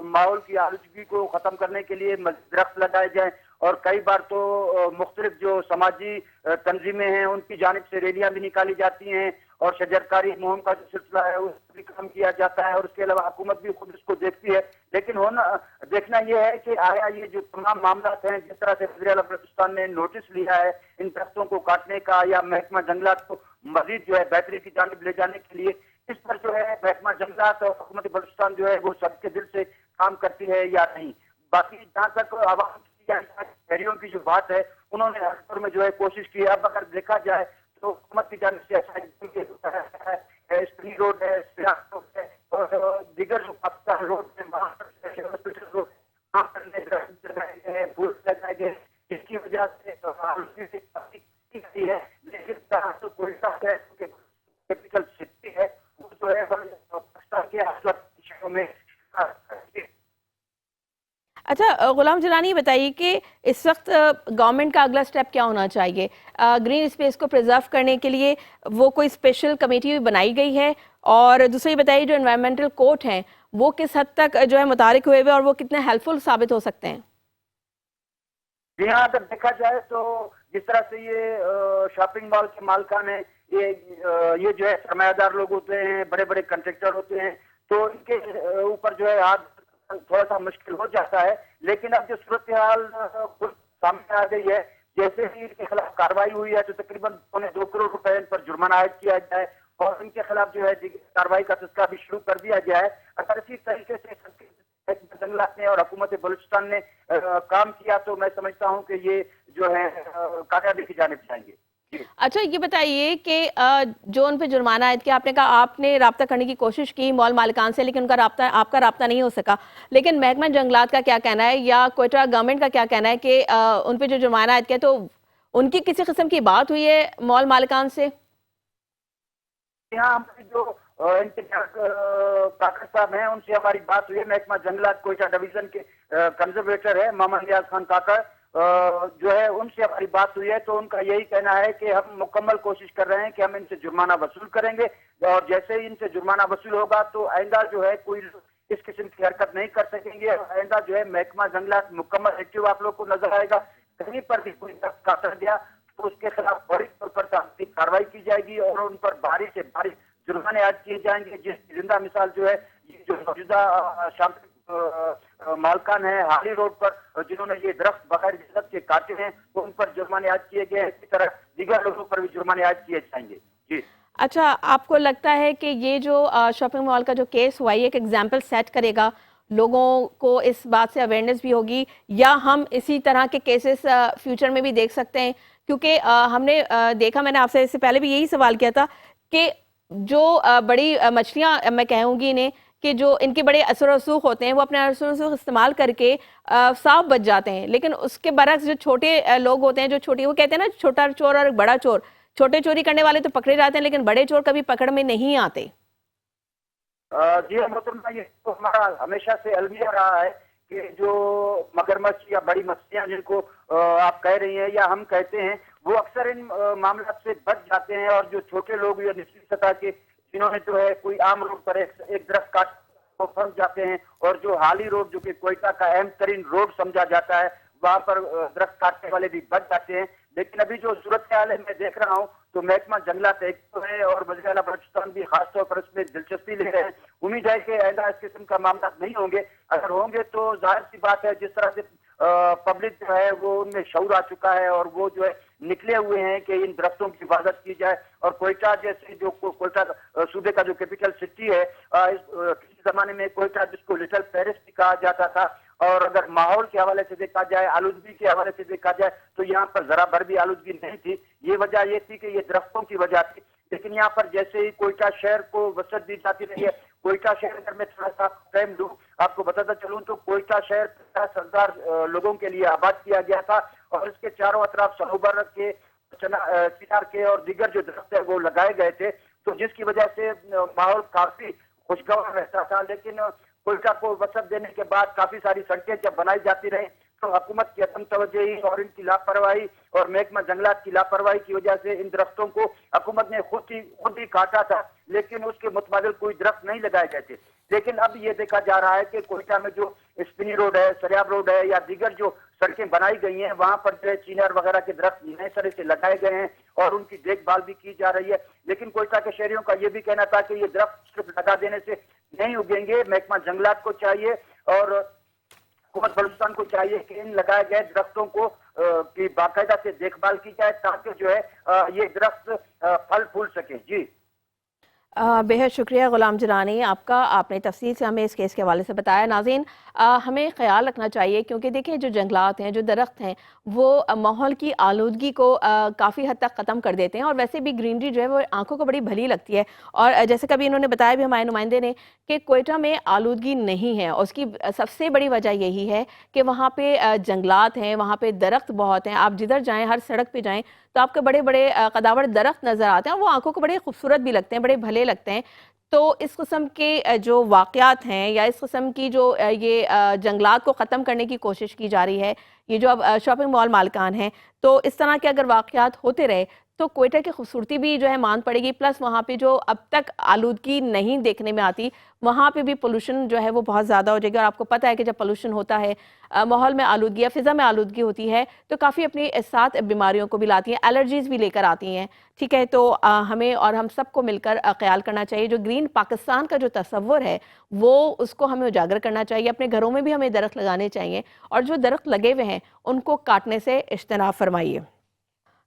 [SPEAKER 4] माहौल की आलूदगी को खत्म करने के लिए दरख्त लगाए जाए और कई बार तो मुख्तलिफ जो समाजी तंजीमें हैं उनकी जानिब से रैलियां भी निकाली जाती हैं और शजरकारी मुहिम का जो सिलसिला है उस पर भी काम किया जाता है और उसके अलावा हुकूमत भी खुद इसको देखती है। लेकिन देखना यह है कि आया ये जो तमाम मामला हैं, जिस तरह से वज़ीर आला बलूचिस्तान ने नोटिस लिया है इन दरख्तों को काटने का या महकमा जंगलात को मजीद जो है बेहतरी की जानिब ले जाने के लिए, इस पर जो है महकमा जंगलात और हुकूमत बलूचिस्तान जो है वो सबके दिल से काम करती है या नहीं। बाकी जहाँ तक आवाम की या शहरियों की जो बात है उन्होंने हर दौर में जो है कोशिश की है। अब अगर देखा जाए तो हुकूमत की जानिब से स्प्रिंग रोड है, सिराज रोड है और दीगर जो पाकिस्तान रोड है, हॉस्पिटल रोड, वहाँ पर लगाए गए, पुल लगाए गए, जिसकी वजह से है। लेकिन कोयटा है कैपिटल सिटी है, वो जो है पाकिस्तान के शहरों में।
[SPEAKER 1] अच्छा, गुलाम जिलानी बताइए कि इस वक्त गवर्नमेंट का अगला स्टेप क्या होना चाहिए? ग्रीन स्पेस को प्रिजर्व करने के लिए वो कोई स्पेशल कमेटी बनाई गई है? और दूसरी बताइए जो एनवायरमेंटल कोर्ट हैं वो किस हद तक जो है मुतारिक हुए हुए और वो कितने हेल्पफुल साबित हो सकते हैं?
[SPEAKER 4] जी हाँ, अगर देखा जाए तो जिस तरह से ये शॉपिंग मॉल के मालकान है, ये जो है सरमायादार लोग होते हैं, बड़े बड़े कंट्रैक्टर होते हैं, तो इनके ऊपर जो है हाथ थोड़ा सा मुश्किल हो जाता है। लेकिन अब जो सूरत हाल सामने आ गई है, जैसे ही इनके खिलाफ कार्रवाई हुई है तो तकरीबन 2.25 करोड़ रुपए इन पर जुर्माना आयद किया जाए और इनके खिलाफ जो है कार्रवाई का सिलसिला भी शुरू कर दिया गया है। अगर इसी तरीके से जंगलात ने और हुकूमत बलूचिस्तान ने काम किया तो मैं समझता हूँ कि ये जो है कामयाबी की जानिब जाएंगे।
[SPEAKER 1] अच्छा, ये बताइए कि जो उन पे जुर्माना आयद किया, आपने कहा आपने राब्ता करने की कोशिश की मॉल मालिकान से, लेकिन आपका राब्ता नहीं हो सका, लेकिन महकमा जंगलात का क्या कहना है या कोयटा गवर्नमेंट का क्या कहना है कि उन पे जो जुर्माना आयद किया तो उनकी किसी किस्म की बात हुई है मॉल मालिकान से?
[SPEAKER 4] यहाँ हमारे जो काकड़ साहब हैं उनसे हमारी बात हुई है। महकमा जंगलात कोयटा डिवीजन के कंजर्वेटर है मोहम्मद नियाज खान काकड़, जो है उनसे हमारी बात हुई है तो उनका यही कहना है कि हम मुकम्मल कोशिश कर रहे हैं कि हम इनसे जुर्माना वसूल करेंगे और जैसे ही इनसे जुर्माना वसूल होगा तो आइंदा जो है कोई इस किस्म की हरकत नहीं कर सकेंगे। आइंदा जो है महकमा जंगलात मुकम्मल एक्टिव आप लोग को नजर आएगा। कहीं पर भी कोई काटा गया तो उसके खिलाफ बड़ी तौर पर कार्रवाई की जाएगी और उन पर भारी से भारी जुर्माने आयद किए जाएंगे। जिसकी जिंदा मिसाल जो है ये जो मौजूदा शाम मालकान है हाली रोड पर जिन्होंने ये दरख्त बगैर इजाजत के काटे हैं तो उन पर जुर्माने आयद किए गए। इसी तरह दीगर लोगों पर भी जुर्माने आयद किए जाएंगे। जी
[SPEAKER 1] अच्छा, आपको लगता है कि ये जो शॉपिंग मॉल का जो केस हुआ ये एक एग्जाम्पल सेट करेगा, लोगों को इस बात से अवेयरनेस भी होगी, या हम इसी तरह के केसेस फ्यूचर में भी देख सकते हैं? क्योंकि हमने देखा, मैंने आपसे इससे पहले भी यही सवाल किया था कि जो बड़ी मछलियाँ मैं कहूँगी इन्हें कि जो इनके बड़े असर रसूख होते हैं वो अपने असर रसूख इस्तेमाल करके साफ बच जाते हैं, लेकिन उसके बरक्स जो छोटे लोग होते हैं, जो छोटी, वो कहते हैं ना छोटा चोर और बड़ा चोर, छोटे चोरी करने वाले तो पकड़े जाते हैं लेकिन बड़े चोर कभी पकड़ में नहीं आते।
[SPEAKER 4] जी मोहतरमा, ये तो हमारा हमेशा से अलमिया रहा है कि जो मगरमच्छ या बड़ी मछलियां जिनको आप कह रही हैं या हम कहते हैं वो अक्सर इन मामलों से बच जाते हैं और जो छोटे लोग या निचली सतह के जिन्होंने जो है कोई आम रोड पर एक दरख्त काट को फंस जाते हैं और जो हाली रोड जो कि कोयटा का अहम तरीन रोड समझा जाता है वहां पर दरख्त काटने वाले भी बच जाते हैं। लेकिन अभी जो सूरत हाल है मैं देख रहा हूँ तो महकमा जंगलात एक्टिव है और वज़ीर आला बलूचिस्तान भी खासतौर पर इसमें दिलचस्पी ले रहे हैं। उम्मीद है कि आइंदा इस किस्म का मामला नहीं होंगे। अगर होंगे तो जाहिर सी बात है जिस तरह से पब्लिक जो है वो उनमें शऊर आ चुका है और वो जो है निकले हुए हैं कि इन दरख्तों की हिफाजत की जाए। और कोयटा जैसे जो कोयटा सूबे का जो कैपिटल सिटी है, किसी जमाने में कोयटा जिसको लिटिल पेरिस भी कहा जाता था, और अगर माहौल के हवाले से देखा जाए, आलूदगी के हवाले से देखा जाए तो यहाँ पर जरा भर भी आलूदगी नहीं थी। ये वजह ये थी कि ये दरख्तों की वजह थी। लेकिन यहाँ पर जैसे ही कोयटा शहर को वसअत दी जाती रही है, कोयटा शहर अगर मैं थोड़ा सा टाइम लूँ आपको बताता चलूँ तो कोयटा शहर 50,000 लोगों के लिए आबाद किया गया था और इसके चारों अतराफ सनोबर के, चिनार के और दीगर जो दरख्त है वो लगाए गए थे, तो जिसकी वजह से माहौल काफी खुशगवार रहता था। लेकिन कोयटा को वसअत देने के बाद काफी सारी सड़कें जब बनाई जाती रही तो हुकूमत की अदम तवज्जोही और इनकी लापरवाही और महकमा जंगलात की लापरवाही की वजह से इन दरख्तों को हुकूमत ने खुद ही काटा था, लेकिन उसके मुतबादिल कोई दरख्त नहीं लगाए गए थे। लेकिन अब ये देखा जा रहा है कि कोयटा में जो स्पिनी रोड है, सरियाब रोड है या दीगर जो सड़कें बनाई गई हैं वहां पर जो है चिनार वगैरह के दरख्त नए तरह से लगाए गए हैं और उनकी देखभाल भी की जा रही है। लेकिन कोयटा के शहरियों का ये भी कहना था कि ये दरख्त सिर्फ लगा देने से नहीं उगेंगे। महकमा जंगलात को चाहिए और हुकूमत बलूचिस्तान को चाहिए कि इन लगाए गए दरख्तों को की बाकायदा से देखभाल की जाए ताकि जो है ये दरख्त फल फूल सके। जी
[SPEAKER 1] बेहद शुक्रिया गुलाम जलानी आपका, आपने तफसील से हमें इस केस के हवाले से बताया। नाज़रीन, हमें ख्याल रखना चाहिए क्योंकि देखिए जो जंगलात हैं, जो दरख्त हैं, वो माहौल की आलूदगी को काफ़ी हद तक ख़त्म कर देते हैं और वैसे भी ग्रीनरी जो है वो आंखों को बड़ी भली लगती है। और जैसे कभी इन्होंने बताया भी हमारे नुमाइंदे ने कि कोयटा में आलूदगी नहीं है, उसकी सबसे बड़ी वजह यही है कि वहाँ पर जंगलात हैं, वहाँ पर दरख्त बहुत हैं। आप जिधर जाएँ, हर सड़क पर जाएँ तो आपको बड़े बड़े कदावर दरख्त नज़र आते हैं और वो आंखों को बड़े खूबसूरत भी लगते हैं, बड़े भले लगते हैं। तो इस किस्म के जो वाक़यात हैं या इस किस्म की जो ये जंगलात को ख़त्म करने की कोशिश की जा रही है, ये जो अब शॉपिंग मॉल मालकान हैं, तो इस तरह के अगर वाक़यात होते रहे तो कोयटा की खूबसूरती भी जो है मान पड़ेगी। प्लस वहाँ पे जो अब तक आलूदगी नहीं देखने में आती, वहाँ पे भी पोल्यूशन जो है वो बहुत ज़्यादा हो जाएगी। और आपको पता है कि जब पोल्यूशन होता है, माहौल में आलूदगी या फ़िज़ा में आलूदगी होती है तो काफ़ी अपने साथ बीमारियों को भी लाती हैं, एलर्जीज़ भी लेकर आती हैं। ठीक है, तो हमें और हम सबको मिलकर ख्याल करना चाहिए। जो ग्रीन पाकिस्तान का जो तस्वुर है वो उसको हमें उजागर करना चाहिए। अपने घरों में भी हमें दरख्त लगाने चाहिए और जो दरख्त लगे हुए हैं उनको काटने से इज्तनाब फरमाइए।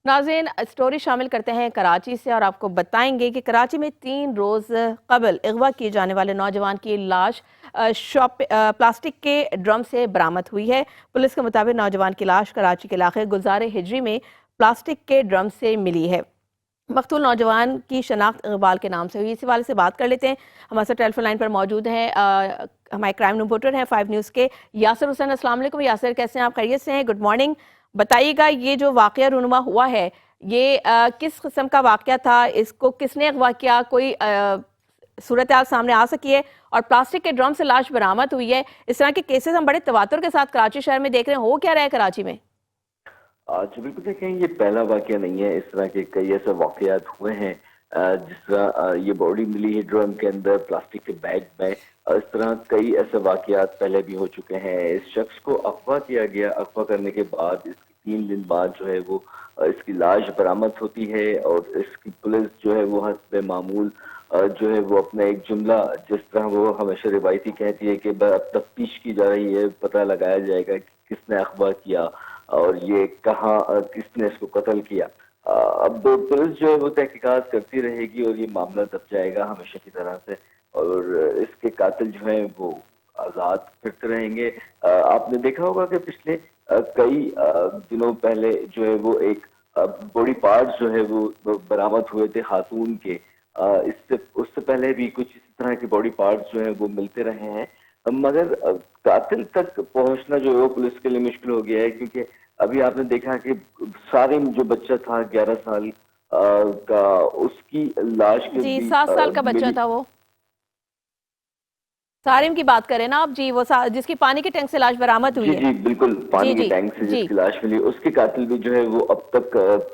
[SPEAKER 1] नाज़रीन, स्टोरी शामिल करते हैं कराची से और आपको बताएंगे कि कराची में 3 रोज़ कबल अगवा किए जाने वाले नौजवान की लाश प्लास्टिक के ड्रम से बरामद हुई है। पुलिस के मुताबिक नौजवान की लाश कराची के इलाके गुलज़ार हिजरी में प्लास्टिक के ड्रम से मिली है। मकतूल नौजवान की शनाख्त इकबाल के नाम से हुई। इसी वाले से बात कर लेते हैं। हमारे साथ टेलीफोन लाइन पर मौजूद हैं हमारे क्राइम रिपोर्टर हैं 5 न्यूज़ के यासिर हुसैन। अस्सलाम वालेकुम यासिर, कैसे हैं आप? खैरियत से हैं? Good morning. बताइएगा ये जो वाक़या रूनुमा हुआ है ये किस किस्म का वाक़या था, इसको किसने अगवा किया, कोई सूरत हाल सामने आ सकी है? और प्लास्टिक के ड्रम से लाश बरामद हुई है। इस तरह के केसेस हम बड़े तवातुर के साथ कराची शहर में देख रहे हैं, हो क्या रहा है कराची में?
[SPEAKER 5] जी बिल्कुल, देखें ये पहला वाकया नहीं है, इस तरह के कई ऐसे वाकयात हुए हैं। जिस तरह ये बॉडी मिली है ड्रम के अंदर प्लास्टिक के बैग में, इस तरह कई ऐसे वाकयात पहले भी हो चुके हैं। इस शख्स को अगवा किया गया, अगवा करने के बाद इसकी 3 दिन बाद जो है वो इसकी लाश बरामद होती है और इसकी पुलिस जो है वो हस्बे मामूल जो है वो अपना एक जुमला, जिस तरह वो हमेशा रिवायती कहती है कि अब तफ्तीश की जा रही है, पता लगाया जाएगा कि किसने अगवा किया और ये कहाँ किसने इसको कत्ल किया। अब पुलिस जो है वो तहकीकात करती रहेगी और ये मामला दब जाएगा हमेशा की तरह से, और इसके कातिल जो है वो आजाद फिरते रहेंगे। आपने देखा होगा कि पिछले कई दिनों पहले जो है वो एक बॉडी पार्ट जो है वो बरामद हुए थे खातून के। इससे उससे पहले भी कुछ इसी तरह के बॉडी पार्ट्स जो है वो मिलते रहे हैं, मगर कातिल तक पहुंचना जो है वो पुलिस के लिए मुश्किल हो गया है, क्योंकि अभी आपने देखा कि सारिम जो बच्चा था 11 साल का, उसकी लाश के
[SPEAKER 1] जी
[SPEAKER 5] भी
[SPEAKER 1] 7 साल का बच्चा था वो, सारिम की बात करें ना आप जी, वो जिसकी पानी के टैंक से लाश बरामद हुई
[SPEAKER 5] जी
[SPEAKER 1] है।
[SPEAKER 5] जी बिल्कुल, पानी
[SPEAKER 1] जी
[SPEAKER 5] के टैंक से
[SPEAKER 1] जी
[SPEAKER 5] जिसकी लाश मिली, उसके कातिल भी जो है वो अब तक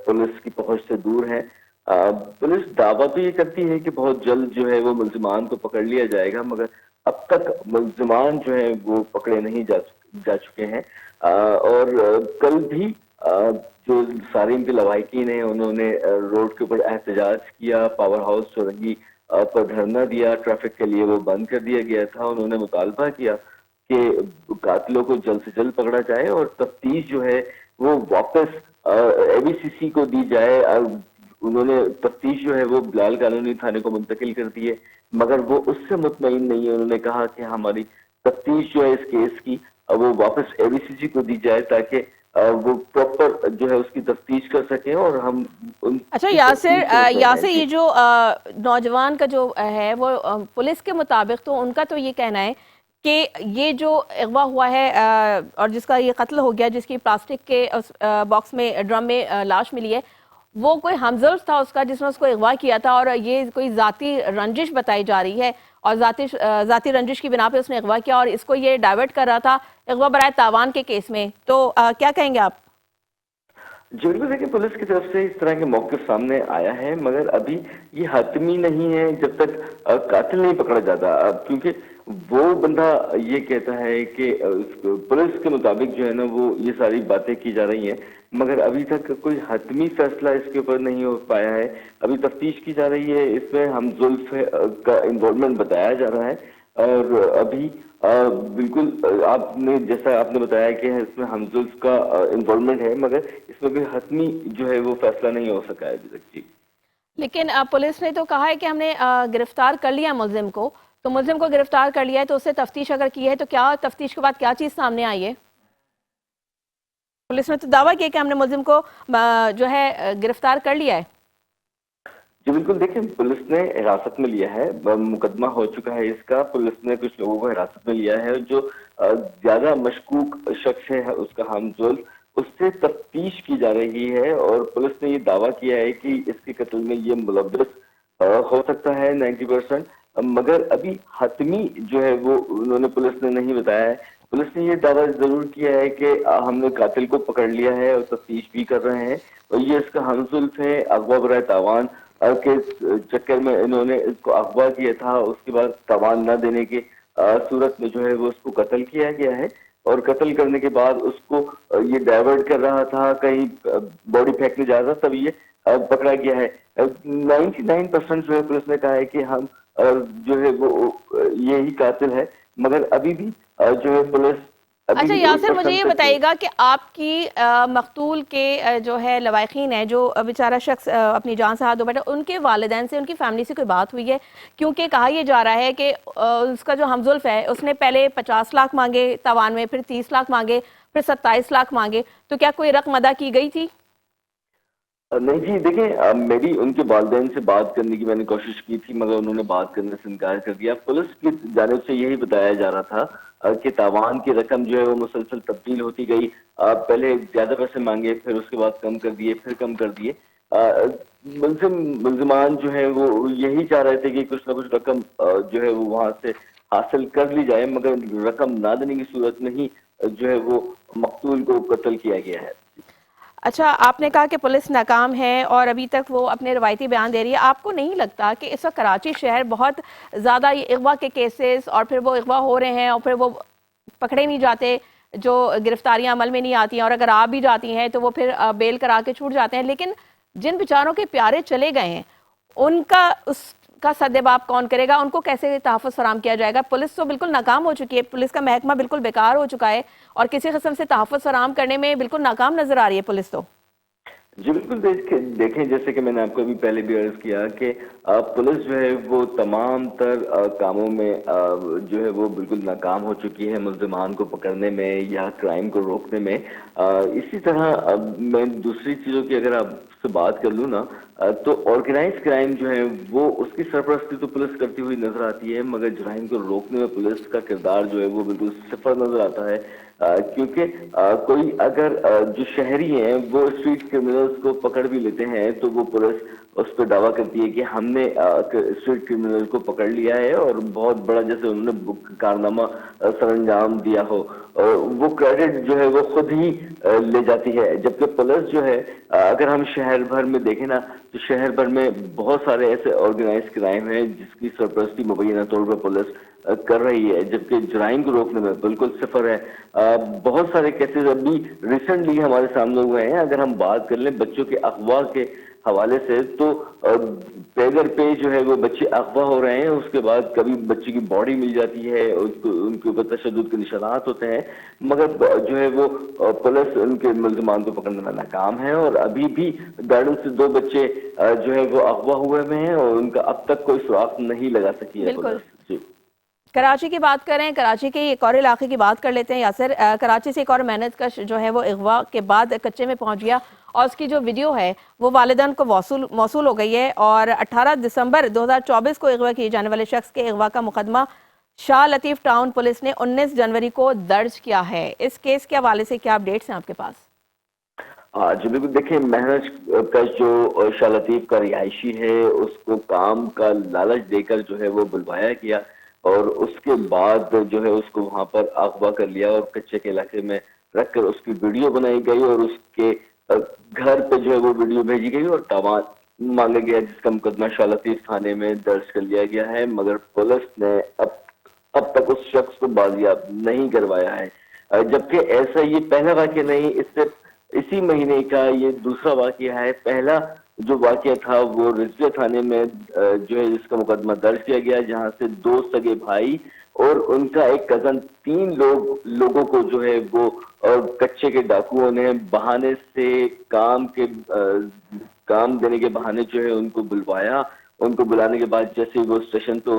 [SPEAKER 5] पुलिस की पहुंच से दूर है। पुलिस दावा तो ये करती है कि बहुत जल्द जो है वो मुल्जिमान को पकड़ लिया जाएगा, मगर अब तक मुल्जिमान जो है वो पकड़े नहीं जा चुके हैं। और कल भी जो सारिम के लवाहिकीन हैं उन्होंने रोड के ऊपर एहतजाज किया, पावर हाउस चौरंगी पर धरना दिया, ट्रैफिक के लिए वो बंद कर दिया गया था। उन्होंने मुतालबा किया कि कातिलों को जल्द से जल्द पकड़ा जाए और तफ्तीश जो है वो वापस एबीसीसी को दी जाए। उन्होंने तफ्तीश जो है वो बिलाल कॉलोनी थाने को मुंतकिल कर दी है, मगर वो उससे मुतमईन नहीं है। उन्होंने कहा कि हमारी तफ्तीश जो है इस केस की वो वापस एबीसीसी को दी जाए, ताकि वो प्रॉपर जो है उसकी तफ्तीश कर सकें और हम
[SPEAKER 1] अच्छा यासिर ये जो नौजवान का जो है वो पुलिस के मुताबिक तो उनका तो ये कहना है कि ये जो अगवा हुआ है और जिसका ये कत्ल हो गया, जिसकी प्लास्टिक के उस बॉक्स में ड्रम में लाश मिली है, वो कोई हमजर्फ था उसका जिसने उसको अगवा किया था, और ये कोई जाती रंजिश बताई जा रही है और जाती रंजिश की बिना पे उसने अगवा किया और इसको ये डाइवर्ट कर रहा था अगवा बराए तावान के केस में। तो क्या कहेंगे आप?
[SPEAKER 5] जरूर देखिए, पुलिस की तरफ से इस तरह के मौके सामने आया है, मगर अभी ये हतमी नहीं है जब तक कातिल नहीं पकड़ा जाता। क्योंकि वो बंदा ये कहता है कि पुलिस के मुताबिक जो है ना वो ये सारी बातें की जा रही हैं, मगर अभी तक कोई हतमी फैसला इसके ऊपर नहीं हो पाया है। अभी तफ्तीश की जा रही है, इसमें हम जुल्फ का इन्वॉल्वमेंट बताया जा रहा है, और अभी बिल्कुल आपने जैसा आपने बताया कि इसमें हमजुल्फ का इन्वॉल्वमेंट है, मगर इसमें भी हतमी जो है वो फैसला नहीं हो सका है अभी तक। जी
[SPEAKER 1] लेकिन पुलिस ने तो कहा है कि हमने गिरफ्तार कर लिया मुलजिम को, तो मुलजिम को गिरफ्तार कर लिया है तो उससे तफ्तीश अगर की है तो क्या तफ्तीश के बाद क्या चीज़ सामने आई है? पुलिस ने तो दावा किया कि हमने मुलजिम को जो है गिरफ्तार कर लिया है।
[SPEAKER 5] जी बिल्कुल, देखिए पुलिस ने हिरासत में लिया है, मुकदमा हो चुका है इसका। पुलिस ने कुछ लोगों को हिरासत में लिया है, जो ज्यादा मशकूक शख्स है उसका हमजुल्फ, उससे तफ्तीश की जा रही है और पुलिस ने ये दावा किया है कि इसके कत्ल में ये मुलव्वस हो सकता है 90%, मगर अभी हतमी जो है वो उन्होंने पुलिस ने नहीं बताया है। पुलिस ने ये दावा जरूर किया है कि हमने कातिल को पकड़ लिया है और तफ्तीश भी कर रहे हैं, और ये इसका हमजुल्फ है। अगवा बराए तावान के चक्कर में इन्होंने इसको अगवा किया था, उसके बाद तावान न देने की सूरत में जो है वो उसको कत्ल किया गया है, और कत्ल करने के बाद उसको ये डाइवर्ट कर रहा था, कहीं बॉडी फेंकने जा रहा था, तब ये पकड़ा गया है। 99% जो है पुलिस ने कहा है कि हम जो है वो यही कातिल है, मगर अभी भी जो है पुलिस।
[SPEAKER 1] अच्छा यासिर, मुझे ये बताइएगा कि आपकी मकतूल के जो है लवाहिकीन है, जो बेचारा शख्स अपनी जान से हाथ धो बैठा, उनके वालिदैन से, उनकी फैमिली से कोई बात हुई है? क्योंकि कहा यह जा रहा है कि उसका जो हमजुल्फ है उसने पहले 50 लाख मांगे तावान में, फिर 30 लाख मांगे, फिर 27 लाख मांगे, तो क्या कोई रकम अदा की गई थी?
[SPEAKER 5] नहीं जी, देखिए मेरी उनके वालिदैन से बात करने की मैंने कोशिश की थी, मगर उन्होंने बात करने से इनकार कर दिया। पुलिस की जानिब से यही बताया जा रहा था कि तावान की रकम जो है वो मुसलसल तब्दील होती गई। पहले ज्यादा पैसे मांगे, फिर उसके बाद कम कर दिए, फिर कम कर दिए। मुल्जिमान जो है वो यही चाह रहे थे कि कुछ ना कुछ रकम जो है वो वहां से हासिल कर ली जाए, मगर रकम ना देने की सूरत में ही जो है वो मकतूल को कत्ल किया गया है।
[SPEAKER 1] अच्छा, आपने कहा कि पुलिस नाकाम है और अभी तक वो अपने रवायती बयान दे रही है। आपको नहीं लगता कि इस वक्त कराची शहर बहुत ज़्यादा ये अगवा के केसेस और फिर वो अगवा हो रहे हैं और फिर वो पकड़े नहीं जाते, जो गिरफ्तारियां अमल में नहीं आती हैं, और अगर आ भी जाती हैं तो वो फिर बेल करा के छूट जाते हैं, लेकिन जिन बेचारों के प्यारे चले गए हैं उनका उसका सद्देबाब कौन करेगा? उनको कैसे तहफ़्फ़ुज़ फराहम किया जाएगा? पुलिस तो बिल्कुल नाकाम हो चुकी है, पुलिस का महकमा बिल्कुल बेकार हो चुका है और किसी किस्म से तहफ़्फ़ुज़ फराहम करने में बिल्कुल नाकाम नजर आ रही है पुलिस तो।
[SPEAKER 5] जी बिल्कुल, देखें जैसे कि मैंने आपको अभी पहले भी अर्ज किया कि पुलिस जो है वो तमाम तर कामों में जो है वो बिल्कुल नाकाम हो चुकी है, मुल्ज़िमान को पकड़ने में या क्राइम को रोकने में। इसी तरह मैं दूसरी चीज़ों की अगर आपसे बात कर लूँ ना, तो ऑर्गेनाइज क्राइम जो है वो उसकी सरपरस्ती तो पुलिस करती हुई नजर आती है, मगर जराइम को रोकने में पुलिस का किरदार जो है वो बिल्कुल सिफर नजर आता है। क्योंकि कोई अगर जो शहरी हैं वो स्ट्रीट क्रिमिनल्स को पकड़ भी लेते हैं तो वो पुलिस उस पर दावा करती है कि हमने स्ट्रीट क्रिमिनल को पकड़ लिया है और बहुत बड़ा जैसे उन्होंने कारनामा सरंजाम दिया हो, वो क्रेडिट जो है वो खुद ही ले जाती है। जबकि पुलिस जो है अगर हम शहर भर में देखें ना, तो शहर भर में बहुत सारे ऐसे ऑर्गेनाइज क्राइम हैं जिसकी सरपरस्ती मुबैना तौर पर पुलिस कर रही है, जबकि जराइम को रोकने में बिल्कुल सिफर है। बहुत सारे केसेस अभी रिसेंटली हमारे सामने हुए हैं। अगर हम बात कर लें बच्चों के अगवा के हवाले से, तो पैदर पे जो है वो बच्चे अगवा हो रहे हैं, उसके बाद कभी बच्चे की बॉडी मिल जाती है, उसको उनके ऊपर तशद्दुद के निशानात होते हैं, मगर जो है वो पुलिस उनके मुल्ज़िमान को पकड़ने में नाकाम है। और अभी भी गार्डन से 2 बच्चे जो है वो अगवा हुए में हैं और उनका अब तक कोई सुराग नहीं लगा सकी है पुलिस। जी,
[SPEAKER 1] कराची की बात करें, कराची के एक और इलाके की बात कर लेते हैं यासिर। कराची से एक और मेहनतकश जो है वो अगवा के बाद कच्चे में पहुंच गया और उसकी जो वीडियो है वो वालिदैन को मौसूल हो गई है और 18 दिसंबर 2024 को अगवा किए जाने वाले शख्स के अगवा का मुकदमा शाह लतीफ़ टाउन पुलिस ने 19 जनवरी को दर्ज किया है। इस केस के हवाले से क्या अपडेट्स हैं आपके पास?
[SPEAKER 5] जी बिल्कुल, देखिए मेहनत का जो शाह लतीफ का रिहायशी है उसको काम का लालच देकर जो है वो बुलवाया गया और उसके बाद जो है उसको वहां पर अगवा कर लिया और कच्चे के इलाके में रखकर उसकी वीडियो बनाई गई और उसके घर पे जो है वो वीडियो भेजी गई और दामाद मांगा गया, जिसका मुकदमा शाह लतीफ थाने में दर्ज कर लिया गया है। मगर पुलिस ने अब तक उस शख्स को बाजियाब नहीं करवाया है। जबकि ऐसा ये पहला वाकया नहीं, इससे इसी महीने का ये दूसरा वाकया है। पहला जो वाकया था वो रिजविया थाने में जो है जिसका मुकदमा दर्ज किया गया, जहां से 2 सगे भाई और उनका एक कजन 3 लोगों को जो है वो कच्चे के डाकुओं ने बहाने से काम देने के बहाने जो है उनको बुलवाया। उनको बुलाने के बाद जैसे ही वो स्टेशन पे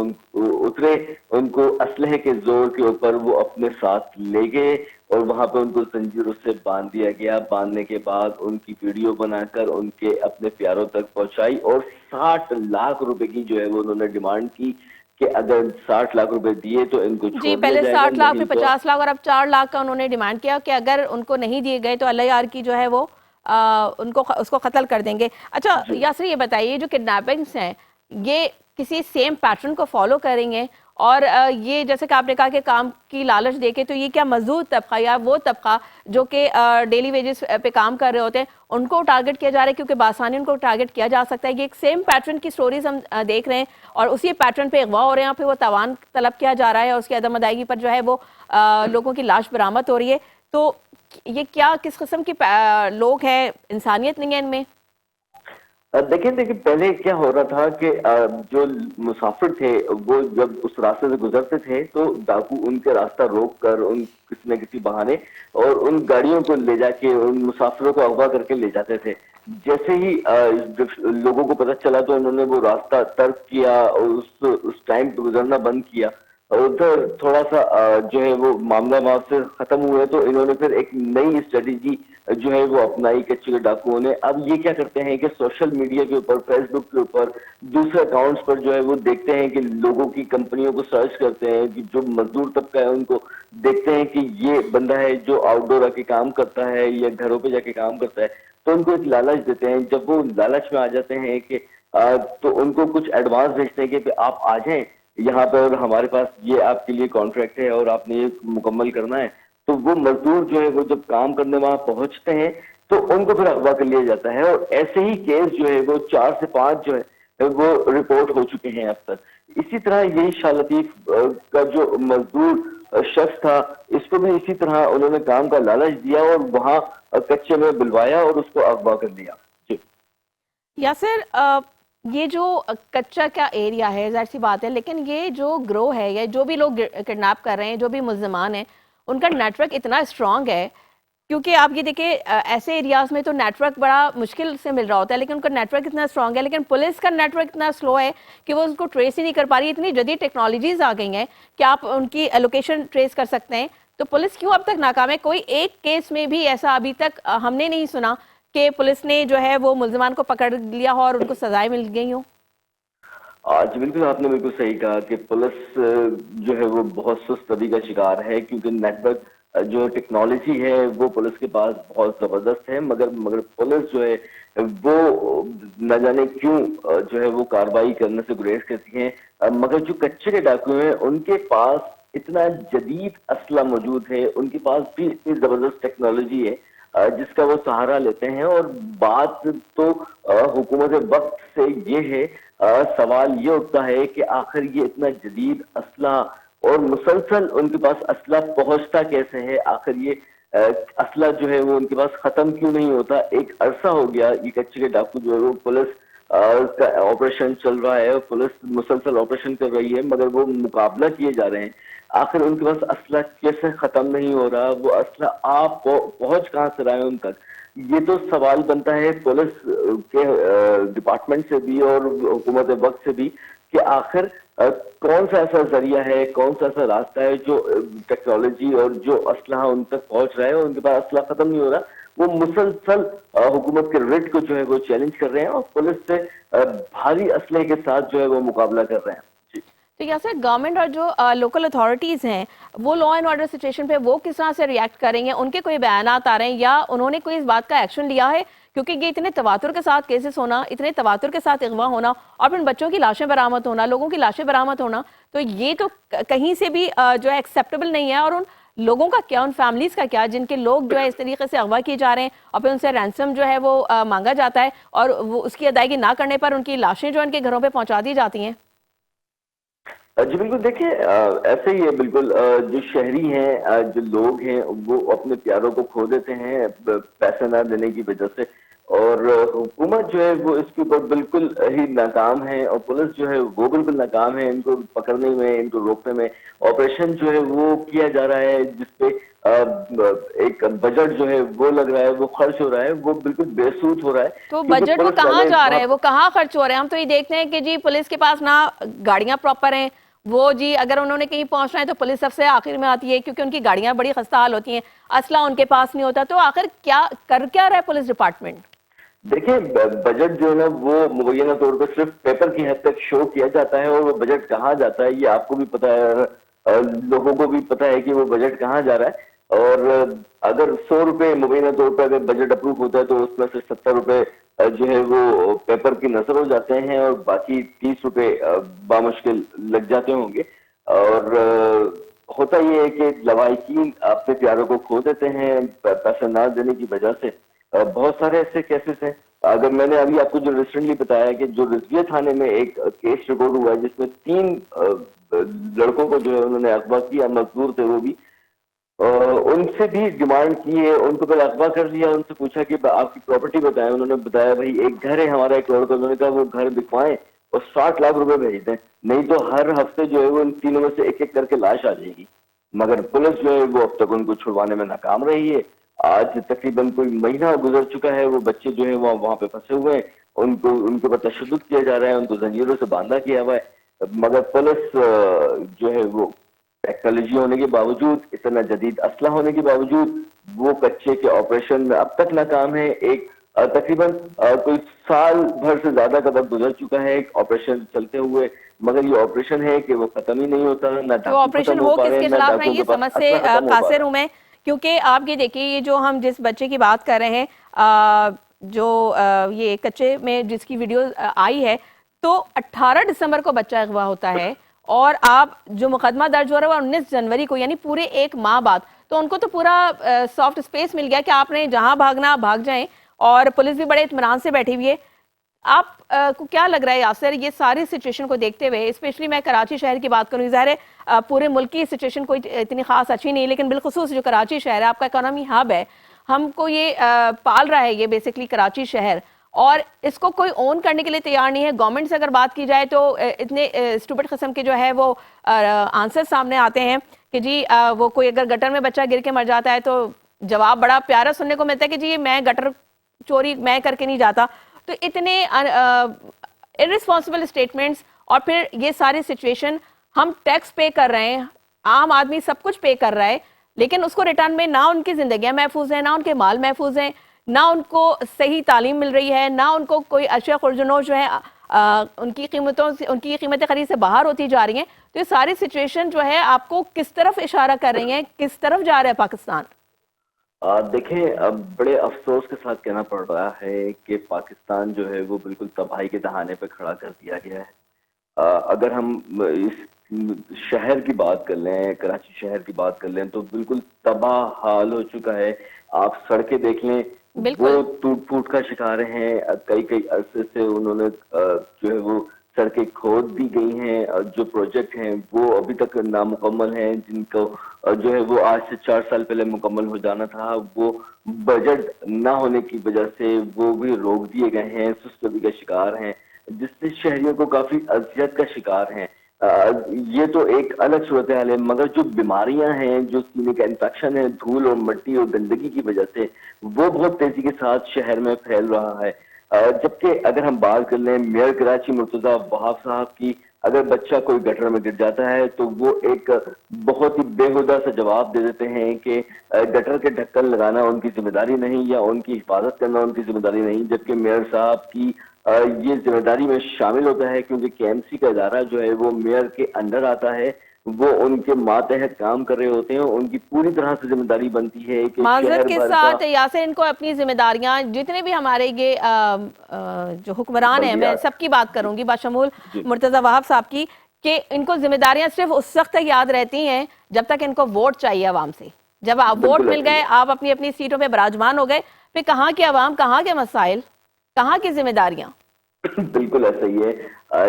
[SPEAKER 5] उतरे, उनको असलहे के जोर के ऊपर वो अपने साथ ले गए और वहां पे उनको जंजीरों से बांध दिया गया। बांधने के बाद उनकी वीडियो बनाकर उनके अपने प्यारों तक पहुंचाई और 60 लाख रुपए की जो है वो उन्होंने डिमांड की कि अगर 60 लाख रुपए दिए तो इनको छोड़
[SPEAKER 1] जी,
[SPEAKER 5] दिया
[SPEAKER 1] पहले
[SPEAKER 5] जाएगा,
[SPEAKER 1] 60 लाख,
[SPEAKER 5] नहीं
[SPEAKER 1] फिर
[SPEAKER 5] तो
[SPEAKER 1] 50 लाख और अब 4 लाख का उन्होंने डिमांड किया कि अगर उनको नहीं दिए गए तो अल्लाह यार की जो है वो उसको कत्ल कर देंगे। अच्छा यासर, ये बताइए जो किडनैपिंग्स हैं ये किसी सेम पैटर्न को फॉलो करेंगे और ये जैसे कि आपने कहा कि काम की लालच देके, तो ये क्या मजदूर तबका या वो तबका जो कि डेली वेजेस पे काम कर रहे होते हैं उनको टारगेट किया जा रहा है, क्योंकि बासानी उनको टारगेट किया जा सकता है? ये एक सेम पैटर्न की स्टोरीज हम देख रहे हैं और उसी पैटर्न पे अगवा हो रहे हैं, फिर वो तावान तलब किया जा रहा है और उसकी अदम अदायगी पर जो है वो लोगों की लाश बरामद हो रही है। तो ये क्या किस किस्म के लोग हैं? इंसानियत नहीं है इनमें?
[SPEAKER 5] देखिए पहले क्या हो रहा था कि जो मुसाफिर थे वो जब उस रास्ते से गुजरते थे तो डाकू उनके रास्ता रोक कर उन किसी न किसी बहाने और उन गाड़ियों को ले जाके उन मुसाफिरों को अगवा करके ले जाते थे। जैसे ही लोगों को पता चला तो उन्होंने वो रास्ता तर्क किया और उस टाइम पे गुजरना बंद किया। उधर थोड़ा सा जो है वो मामला वहां से खत्म हुए तो इन्होंने फिर एक नई स्ट्रेटेजी जो है वो अपनाई कच्चे के डाकुओं ने। अब ये क्या करते हैं कि सोशल मीडिया के ऊपर, फेसबुक के ऊपर, दूसरे अकाउंट्स पर जो है वो देखते हैं कि लोगों की कंपनियों को सर्च करते हैं कि जो मजदूर तबका है उनको देखते हैं कि ये बंदा है जो आउटडोर आके काम करता है या घरों पे जाके काम करता है, तो उनको एक लालच देते हैं। जब वो लालच में आ जाते हैं कि तो उनको कुछ एडवांस भेजते हैं कि आप आ जाएं यहाँ पर, हमारे पास ये आपके लिए कॉन्ट्रैक्ट है और आपने ये मुकम्मल करना है। तो वो मजदूर जो है वो जब काम करने वहां पहुंचते हैं तो उनको फिर अगवा कर लिया जाता है। और ऐसे ही केस जो है वो 4 से 5 जो है वो रिपोर्ट हो चुके हैं अब तक। इसी तरह यही शाह लतीफ का जो मजदूर शख्स था, इसको भी इसी तरह उन्होंने काम का लालच दिया और वहां कच्चे में बुलवाया और उसको अगवा कर लिया। जी
[SPEAKER 1] यासिर, ये जो कच्चा का एरिया है, जाहिर सी बात है, लेकिन ये जो ग्रोह है या जो भी लोग किडनैप कर रहे हैं, जो भी मुल्ज़िमान हैं, उनका नेटवर्क इतना स्ट्रांग है, क्योंकि आप ये देखिए ऐसे एरियाज में तो नेटवर्क बड़ा मुश्किल से मिल रहा होता है, लेकिन उनका नेटवर्क इतना स्ट्रांग है। लेकिन पुलिस का नेटवर्क इतना स्लो है कि वो उसको ट्रेस ही नहीं कर पा रही। इतनी जदीद टेक्नोलॉजीज आ गई हैं कि आप उनकी लोकेशन ट्रेस कर सकते हैं। तो पुलिस क्यों अब तक नाकाम है? कोई एक केस में भी ऐसा अभी तक हमने नहीं सुना कि पुलिस ने जो है वो मुल्ज़िमान को पकड़ लिया हो और उनको सजाएं मिल गई हो।
[SPEAKER 5] आज बिल्कुल आपने बिल्कुल सही कहा कि पुलिस जो है वो बहुत सुस्त अभी का शिकार है, क्योंकि नेटवर्क जो टेक्नोलॉजी है वो पुलिस के पास बहुत जबरदस्त है, मगर पुलिस जो है वो न जाने क्यों जो है वो कार्रवाई करने से गुरेज करती है। मगर जो कच्चे के डाकू हैं उनके पास इतना जदीद असला मौजूद है, उनके पास भी इतनी जबरदस्त टेक्नोलॉजी है जिसका वो सहारा लेते हैं। और बात तो हुकूमत वक्त से ये है, सवाल ये उठता है कि आखिर ये इतना जदीद असला और मुसलसल उनके पास असला पहुंचता कैसे है? आखिर ये असला जो है वो उनके पास खत्म क्यों नहीं होता? एक अरसा हो गया ये कच्चे के डाकू जो है वो पुलिस का ऑपरेशन चल रहा है, पुलिस मुसलसल ऑपरेशन कर रही है, मगर वो मुकाबला किए जा रहे हैं। आखिर उनके पास असला कैसे खत्म नहीं हो रहा? वो असला आप पहुंच कहाँ से रहा है उन तक? ये तो सवाल बनता है पुलिस के डिपार्टमेंट से भी और हुकूमत वक्त से भी कि आखिर कौन सा ऐसा जरिया है, कौन सा ऐसा रास्ता है जो टेक्नोलॉजी और जो असला उन तक पहुंच रहा है और उनके पास असला खत्म नहीं हो रहा। वो मुसलसल हुकूमत के रिट को जो है वो चैलेंज कर रहे हैं और पुलिस से भारी असले के साथ जो है वो मुकाबला कर रहे हैं।
[SPEAKER 1] तो यासर, गवर्नमेंट और जो लोकल अथॉरिटीज़ हैं वो लॉ एंड ऑर्डर सिचुएशन पे वो किस तरह से रिएक्ट करेंगे? उनके कोई बयानात आ रहे हैं या उन्होंने कोई इस बात का एक्शन लिया है? क्योंकि ये इतने तवातुर के साथ केसेस होना, इतने तवातुर के साथ अगवा होना और फिर बच्चों की लाशें बरामद होना, लोगों की लाशें बरामद होना, तो ये तो कहीं से भी जो है एक्सेप्टेबल नहीं है। और उन लोगों का क्या, उन फैमिलीज़ का क्या जिनके लोग जो है इस तरीके से अगवा किए जा रहे हैं और फिर उनसे रैंसम जो है वो मांगा जाता है और वो उसकी अदायगी ना करने पर उनकी लाशें जो उनके घरों पर पहुँचा दी जाती हैं।
[SPEAKER 5] जी बिल्कुल, देखिए ऐसे ही है बिल्कुल। जो शहरी हैं, जो लोग हैं, वो अपने प्यारों को खो देते हैं पैसे ना देने की वजह से, और हुकूमत जो है वो इसके ऊपर बिल्कुल ही नाकाम है और पुलिस जो है वो बिल्कुल नाकाम है इनको पकड़ने में, इनको रोकने में। ऑपरेशन जो है वो किया जा रहा है जिसपे एक बजट जो है वो लग रहा है, वो खर्च हो रहा है, वो बिल्कुल बेसूद हो रहा है।
[SPEAKER 1] तो बजट वो कहाँ जा रहा है, वो कहाँ खर्च हो रहे हैं? हम तो ये देखते हैं कि जी पुलिस के पास ना गाड़ियां प्रॉपर हैं, वो जी अगर उन्होंने कहीं पहुंचना है तो पुलिस सबसे आखिर में आती है क्योंकि उनकी गाड़ियां बड़ी खस्ता हाल होती हैं, असला उनके पास नहीं होता। तो आखिर क्या रहा है पुलिस डिपार्टमेंट?
[SPEAKER 5] देखिए बजट जो है ना वो मुबैना तौर पर सिर्फ पेपर की हद तक शो किया जाता है और वो बजट कहाँ जाता है ये आपको भी पता है, लोगों को भी पता है कि वो बजट कहाँ जा रहा है। और अगर 100 रुपए मुबैना तौर पर अगर बजट अप्रूव होता है तो उसमें से 70 रुपए जो है वो पेपर की नजर हो जाते हैं और बाकी 30 रुपए बामुश्किल लग जाते होंगे। और होता ये है कि लवाहिकीन अपने प्यारों को खो देते हैं पैसा ना देने की वजह से। बहुत सारे ऐसे केसेस हैं। अगर मैंने अभी आपको जो रिसेंटली बताया कि जो रिजविया थाने में एक केस रिकॉर्ड हुआ है जिसमें 3 लड़कों को जो है उन्होंने अगवा किया, मजदूर थे वो भी, उनसे भी डिमांड की है, उनको पहले अगवा कर लिया, उनसे पूछा कि आपकी प्रॉपर्टी बताएं। उन्होंने बताया भाई एक घर है हमारा 1 करोड़ का। उन्होंने कहा वो घर दिखवाएं और 60 लाख रुपए भेज दें, नहीं तो हर हफ्ते जो है वो इन तीनों में से एक करके लाश आ जाएगी। मगर पुलिस जो है वो अब तक उनको छुड़वाने में नाकाम रही है। आज तकरीबन कोई महीना गुजर चुका है, वो बच्चे जो है वहाँ पे फंसे हुए हैं, उनके ऊपर तशद्दुद किया जा रहा है, उनको जंजीरों से बांधा किया हुआ है। मगर पुलिस जो है वो टेक्नोलॉजी होने के बावजूद, इतना जदीद असला होने के बावजूद वो कच्चे के ऑपरेशन में अब तक नाकाम है। एक तकरीबन कोई साल भर से ज्यादा का वक्त गुजर चुका है एक ऑपरेशन चलते हुए, मगर ये ऑपरेशन है कि वो खत्म ही नहीं होता। ना
[SPEAKER 1] तो ऑपरेशन हो किसके खिलाफ रहे, ये समझ से कासिर हूं मैं। क्योंकि आप ये देखिए, ये जो हम जिस बच्चे की बात कर रहे हैं ये कच्चे में जिसकी वीडियो आई है, तो 18 दिसंबर को बच्चा अगवा होता है और आप जो मुकदमा दर्ज हो रहा है 19 जनवरी को, यानी पूरे 1 माह बाद। तो उनको तो पूरा सॉफ्ट स्पेस मिल गया कि आपने जहां भागना भाग जाएं, और पुलिस भी बड़े इत्मीनान से बैठी हुई है। आप को क्या लग रहा है यासिर, ये सारी सिचुएशन को देखते हुए, स्पेशली मैं कराची शहर की बात करूँ, ज़ाहिर है पूरे मुल्क की सिचुएशन कोई इतनी खास अच्छी नहीं, लेकिन बिलखुसूस जो कराची शहर है, आपका इकोनॉमी हब है, हमको ये पाल रहा है ये बेसिकली कराची शहर, और इसको कोई ओन करने के लिए तैयार नहीं है। गवर्नमेंट से अगर बात की जाए तो इतने स्टूपिड किस्म के जो है वो आंसर सामने आते हैं कि जी वो कोई अगर गटर में बच्चा गिर के मर जाता है तो जवाब बड़ा प्यारा सुनने को मिलता है कि जी मैं गटर चोरी मैं करके नहीं जाता। तो इतने इररिस्पॉन्सिबल स्टेटमेंट्स, और फिर ये सारी सिचुएशन, हम टैक्स पे कर रहे हैं, आम आदमी सब कुछ पे कर रहा है, लेकिन उसको रिटर्न में ना उनकी जिंदगियां महफूज हैं, ना उनके माल महफूज हैं, ना उनको सही तालीम मिल रही है, ना उनको कोई अशिया खुर्जनोश जो है उनकी कीमतें खरीद से बाहर होती जा रही हैं। तो ये सारी सिचुएशन जो है आपको किस तरफ इशारा कर रही है, किस तरफ जा रहा है पाकिस्तान?
[SPEAKER 5] देखें, अब बड़े अफसोस के साथ कहना पड़ रहा है कि पाकिस्तान जो है वो बिल्कुल तबाही के दहाने पे खड़ा कर दिया गया है। अगर हम इस शहर की बात कर लें, कराची शहर की बात कर लें, तो बिल्कुल तबाह हाल हो चुका है। आप सड़कें देख लें, वो टूट फूट का शिकार हैं। कई कई अरसे से उन्होंने जो है वो सड़कें खोद दी गई हैं। जो प्रोजेक्ट हैं वो अभी तक नामुकम्मल हैं, जिनको जो है वो आज से 4 साल पहले मुकम्मल हो जाना था, वो बजट ना होने की वजह से वो भी रोक दिए गए हैं, सुस्ती का शिकार हैं, जिससे शहरियों को काफी अजियत का शिकार हैं। ये तो एक अलग सूरत हाल है, मगर जो बीमारियां हैं, जो सीने का इन्फेक्शन है, धूल और मिट्टी और गंदगी की वजह से, वो बहुत तेजी के साथ शहर में फैल रहा है। जबकि अगर हम बात कर लें मेयर कराची मुर्तजा वहाब साहब की, अगर बच्चा कोई गटर में गिर जाता है तो वो एक बहुत ही बेहुदा सा जवाब दे देते हैं कि गटर के ढक्कन लगाना उनकी जिम्मेदारी नहीं, या उनकी हिफाजत करना उनकी जिम्मेदारी नहीं। जबकि मेयर साहब की ये जिम्मेदारी में शामिल होता है, क्योंकि केएमसी का इदारा जो है वो मेयर के अंडर आता है, वो उनके मातहत काम कर रहे होते हैं। उनकी पूरी तरह से जिम्मेदारी बनती है कि
[SPEAKER 1] माजरत के साथ यासिर, इनको अपनी जिम्मेदारियां, जितने भी हमारे ये जो हुक्मरान हैं, मैं सबकी बात करूंगी बाशमूल मुर्तजा वहाब साहब की, कि इनको जिम्मेदारियां सिर्फ उस वक्त तक याद रहती हैं जब तक इनको वोट चाहिए अवाम से। जब आप वोट मिल गए, आप अपनी अपनी सीटों पर बराजमान हो गए, फिर कहाँ के अवाम, कहाँ के मसाइल, कहाँ की जिम्मेदारियां?
[SPEAKER 5] बिल्कुल ऐसा ही है।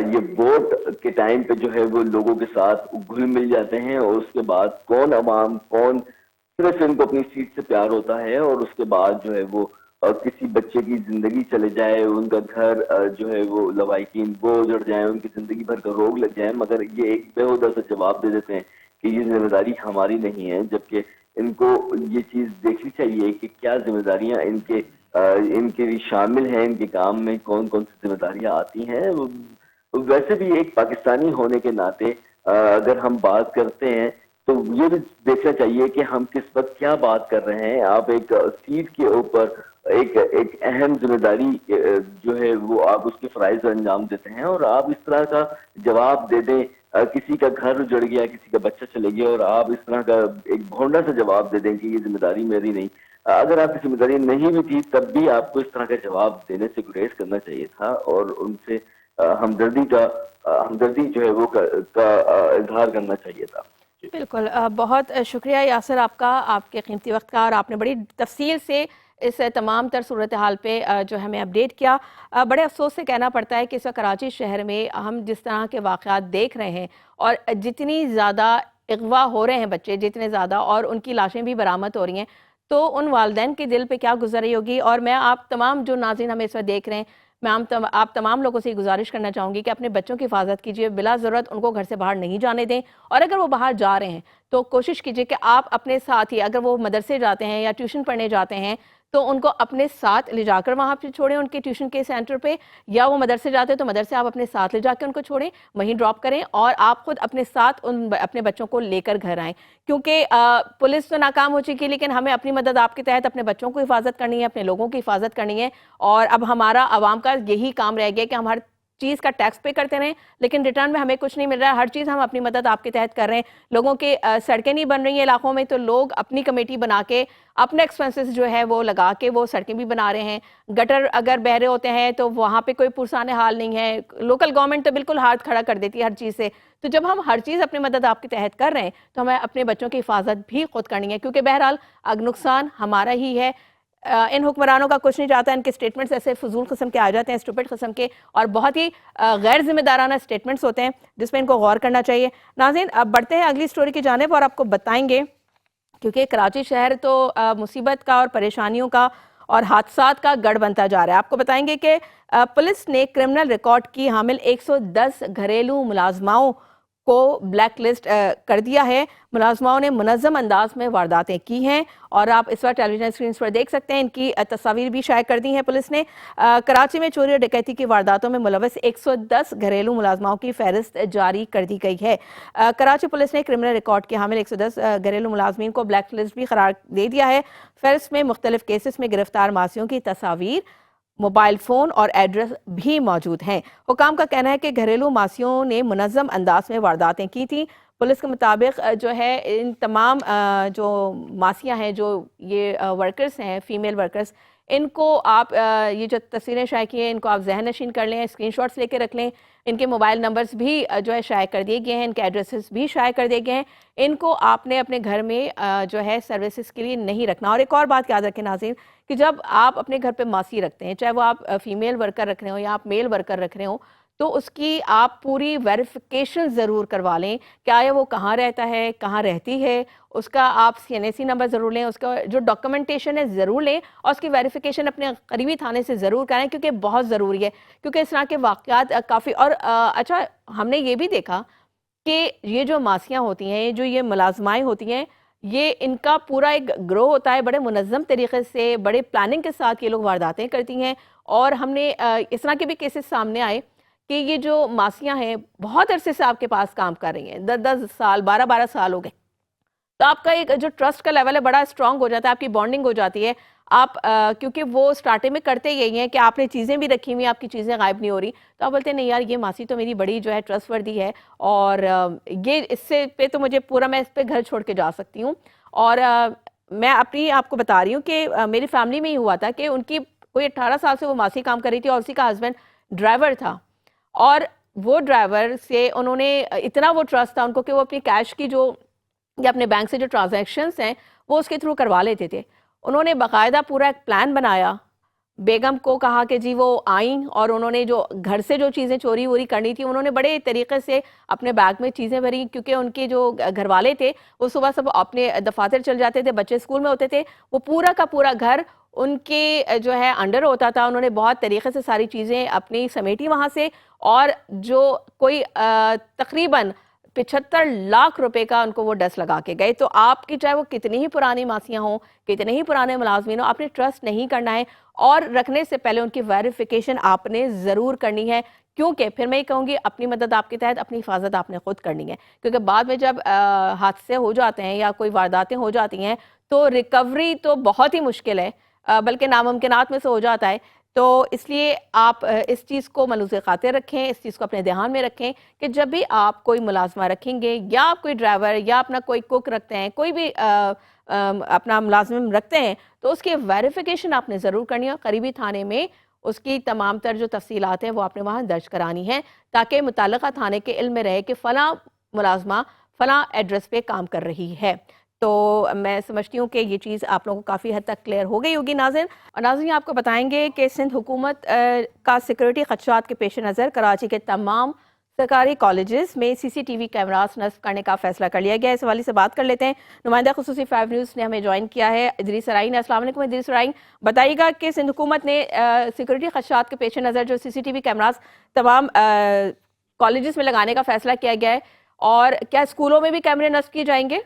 [SPEAKER 5] ये वोट के टाइम पे जो है वो लोगों के साथ घुल मिल जाते हैं, और उसके बाद कौन अवाम, कौन सिर्फ इनको अपनी सीट से प्यार होता है, और उसके बाद जो है वो किसी बच्चे की जिंदगी चले जाए, उनका घर जो है वो लवाहिकीन वो उजड़ जाए, उनकी जिंदगी भर का रोग लग जाए, मगर ये एक बेहुदा सा जवाब दे देते हैं कि ये जिम्मेदारी हमारी नहीं है। जबकि इनको ये चीज देखनी चाहिए कि क्या जिम्मेदारियां इनके लिए शामिल हैं, इनके काम में कौन कौन सी जिम्मेदारियां आती हैं। वैसे भी एक पाकिस्तानी होने के नाते अगर हम बात करते हैं तो ये भी देखना चाहिए कि हम किस वक्त क्या बात कर रहे हैं। आप एक सीट के ऊपर एक अहम जिम्मेदारी जो है वो आप उसके फराइज अंजाम देते हैं, और आप इस तरह का जवाब दे दें, किसी का घर उजड़ गया, किसी का बच्चा चले गया, और आप इस तरह का एक भोंडा सा जवाब दे दें कि ये जिम्मेदारी मेरी नहीं। अगर आपकी जिम्मेदारी नहीं भी थी तब भी आपको इस तरह का जवाब देने से गुरेज करना चाहिए था, और उनसे हमदर्दी जो है वो का इजहार करना चाहिए था।
[SPEAKER 1] बिल्कुल, बहुत शुक्रिया यासिर आपका, आपके कीमती वक्त का, और आपने बड़ी तफसील से इस तमाम तर सूरत हाल पे जो हमें अपडेट किया। बड़े अफसोस से कहना पड़ता है कि इस वक्त कराची शहर में हम जिस तरह के वाक़यात देख रहे हैं, और जितनी ज़्यादा अगवा हो रहे हैं बच्चे, जितने ज़्यादा, और उनकी लाशें भी बरामद हो रही हैं, तो उन वालिदैन के दिल पे क्या गुजर रही होगी। और मैं आप तमाम जो नाज़रीन हमें इस वक्त देख रहे हैं, मैं आप तमाम लोगों से गुजारिश करना चाहूँगी कि अपने बच्चों की हिफाजत कीजिए, बिला ज़रूरत उनको घर से बाहर नहीं जाने दें, और अगर वो बाहर जा रहे हैं तो कोशिश कीजिए कि आप अपने साथ ही, अगर वो मदरसे जाते हैं या ट्यूशन पढ़ने जाते हैं, तो उनको अपने साथ ले जाकर वहाँ पे छोड़ें, उनके ट्यूशन के सेंटर पे, या वो मदरसे जाते हैं तो मदरसे आप अपने साथ ले जाकर उनको छोड़ें, वहीं ड्रॉप करें, और आप खुद अपने साथ अपने बच्चों को लेकर घर आएँ। क्योंकि पुलिस तो नाकाम हो चुकी है, लेकिन हमें अपनी मदद आपके तहत अपने बच्चों को हिफाजत करनी है, अपने लोगों की हिफाजत करनी है, और अब हमारा आवाम का यही काम रह गया कि हम हर चीज़ का टैक्स पे करते रहें, लेकिन रिटर्न में हमें कुछ नहीं मिल रहा है। हर चीज़ हम अपनी मदद आपके तहत कर रहे हैं। लोगों के सड़कें नहीं बन रही हैं इलाकों में, तो लोग अपनी कमेटी बना के अपने एक्सपेंसेस जो है वो लगा के वो सड़कें भी बना रहे हैं। गटर अगर बह रहे होते हैं तो वहाँ पे कोई पुरसान हाल नहीं है। लोकल गवर्नमेंट तो बिल्कुल हाथ खड़ा कर देती है हर चीज़ से। तो जब हम हर चीज़ अपनी मदद आपके तहत कर रहे हैं तो हमें अपने बच्चों की हिफाजत भी खुद करनी है, क्योंकि बहरहाल नुकसान हमारा ही है। इन हुक्मरानों का कुछ नहीं चाहता। इनके स्टेटमेंट्स ऐसे फजूल किस्म के आ जाते हैं, स्टूपिड किस्म के, और बहुत ही गैर जिम्मेदाराना स्टेटमेंट्स होते हैं जिसमें इनको गौर करना चाहिए। नाज़रीन, अब बढ़ते हैं अगली स्टोरी की जानिब और आपको बताएंगे, क्योंकि कराची शहर तो मुसीबत का और परेशानियों का और हादसात का गढ़ बनता जा रहा है। आपको बताएंगे कि पुलिस ने क्रिमिनल रिकॉर्ड की हामिल 110 घरेलू मुलाजमाओं को ब्लैक लिस्ट कर दिया है। मुलाजमाओं ने मुनज़्ज़म अंदाज में वारदातें की हैं और आप इस बार टेलीविजन स्क्रीन पर देख सकते हैं। इनकी तस्वीर भी शाये कर दी हैं पुलिस ने। कराची में चोरी और डकैती की वारदातों में मुलव्वस 110 घरेलू मुलाजमाओं की फहरिस्त जारी कर दी गई है। कराची पुलिस ने क्रिमिनल रिकॉर्ड के हामिल 110 घरेलू मुलाजमीन को ब्लैक लिस्ट भी करार दे दिया है। फहरिस्त में मुख्तलिफ केसेस में गिरफ्तार मासियों की तस्वीर, मोबाइल फ़ोन और एड्रेस भी मौजूद हैं। हुकाम का कहना है कि घरेलू मासियों ने मुनज़्ज़म अंदाज में वारदातें की थी। पुलिस के मुताबिक जो है इन तमाम जो मासियाँ हैं, जो ये वर्कर्स हैं, फ़ीमेल वर्कर्स, इनको आप ये जो तस्वीरें शाये की हैं इनको आप जहन नशीन कर लें, स्क्रीनशॉट्स लेके रख लें। इनके मोबाइल नंबर्स भी जो है शाये कर दिए गए हैं, इनके एड्रेसेस भी शाये कर दिए गए हैं। इनको आपने अपने घर में जो है सर्विसेज के लिए नहीं रखना। और एक और बात याद रखें नाज़रीन, कि जब आप अपने घर पे मासी रखते हैं, चाहे वो आप फीमेल वर्कर रख रहे हो या आप मेल वर्कर रख रहे हो, तो उसकी आप पूरी वेरिफिकेशन ज़रूर करवा लें। क्या है, वो कहाँ रहता है, कहाँ रहती है, उसका आप CNAC नंबर ज़रूर लें, उसका जो डॉक्यूमेंटेशन है ज़रूर लें और उसकी वेरिफिकेशन अपने करीबी थाने से ज़रूर करें, क्योंकि बहुत ज़रूरी है। क्योंकि इस तरह के वाक़यात काफ़ी, और अच्छा, हमने ये भी देखा कि ये जो मासियाँ होती हैं, जो ये मुलाजमाएँ होती हैं, ये इनका पूरा एक ग्रोह होता है। बड़े मुनज़्ज़म तरीक़े से, बड़े प्लानिंग के साथ ये लोग वारदातें करती हैं। और हमने इस तरह के भी केसेस सामने आए कि ये जो मासियाँ हैं बहुत अरसे से आपके पास काम कर रही हैं, 10-10 साल, 12-12 साल हो गए। तो आपका एक जो ट्रस्ट का लेवल है बड़ा स्ट्रांग हो जाता है, आपकी बॉन्डिंग हो जाती है। आप क्योंकि वो स्टार्टिंग में करते यही हैं कि आपने चीज़ें भी रखी हुई, आपकी चीज़ें गायब नहीं हो रही, तो आप बोलते हैं नहीं यार, ये मासी तो मेरी बड़ी जो है ट्रस्टवर्दी है, और ये इससे पे तो मुझे पूरा, मैं इस पे घर छोड़ के जा सकती हूँ। और मैं अपनी आपको बता रही हूँ कि मेरी फैमिली में ही हुआ था कि उनकी कोई 18 साल से वो मासी काम कर रही थी और उसी का हस्बैंड ड्राइवर था, और वो ड्राइवर से उन्होंने इतना वो ट्रस्ट था उनको कि वो अपनी कैश की जो या अपने बैंक से जो ट्रांजैक्शंस हैं वो उसके थ्रू करवा लेते थे। उन्होंने बाकायदा पूरा एक प्लान बनाया, बेगम को कहा कि जी वो आईं, और उन्होंने जो घर से जो चीज़ें चोरी वोरी करनी थी उन्होंने बड़े तरीके से अपने बैग में चीज़ें भरी, क्योंकि उनके जो घर वाले थे वो सुबह सब अपने दफातर चल जाते थे, बच्चे स्कूल में होते थे, वो पूरा का पूरा घर उनके जो है अंडर होता था। उन्होंने बहुत तरीके से सारी चीज़ें अपनी समेटी वहाँ से, और जो कोई तकरीबन 75 लाख रुपए का उनको वो डस्ट लगा के गए। तो आपकी चाहे वो कितनी ही पुरानी मासियाँ हों, कितने ही पुराने मुलाजमीन हों, आपने ट्रस्ट नहीं करना है, और रखने से पहले उनकी वेरिफिकेशन आपने ज़रूर करनी है। क्योंकि फिर मैं ये कहूँगी, अपनी मदद आपके तहत अपनी हिफाजत आपने खुद करनी है, क्योंकि बाद में जब हादसे हो जाते हैं या कोई वारदातें हो जाती हैं तो रिकवरी तो बहुत ही मुश्किल है, बल्कि नामुमकिनात में से हो जाता है। तो इसलिए आप इस चीज़ को मलूज़ खातिर रखें, इस चीज़ को अपने ध्यान में रखें कि जब भी आप कोई मुलाजमा रखेंगे, या आप कोई ड्राइवर या अपना कोई कुक रखते हैं, कोई भी अपना मुलाजिम रखते हैं, तो उसकी वेरिफिकेशन आपने ज़रूर करनी है। करीबी थाने में उसकी तमाम तर जो तफसीलात हैं वो आपने वहाँ दर्ज करानी है, ताकि मुतल्लिका थाने के इल्म में रहे कि फ़लाँ मुलाजमा फ़लाँ एड्रेस पे काम कर रही है। तो मैं समझती हूँ कि ये चीज़ आप लोगों को काफ़ी हद तक क्लियर हो गई होगी नाज़रीन। और नाज़रीन, आपको बताएंगे कि सिंध हुकूमत का सिक्योरिटी खदशात के पेश नज़र कराची के तमाम सरकारी कॉलेजेस में CCTV कैमरास नस्ब करने का फैसला कर लिया गया। इस हवाले से बात कर लेते हैं। नुमाइंदा खुसूसी 5 न्यूज़ ने हमें ज्वाइन किया है, इदरीस सराइन। अस्सलाम वालेकुम इदरीस सराइन, बताइएगा कि सिंध हुकूमत ने सिक्योरिटी खदशात के पेश नज़र जो CCTV कैमरास तमाम कॉलेजेस में लगाने का फैसला किया गया है, और क्या स्कूलों में भी कैमरे नस्ब किए जाएंगे?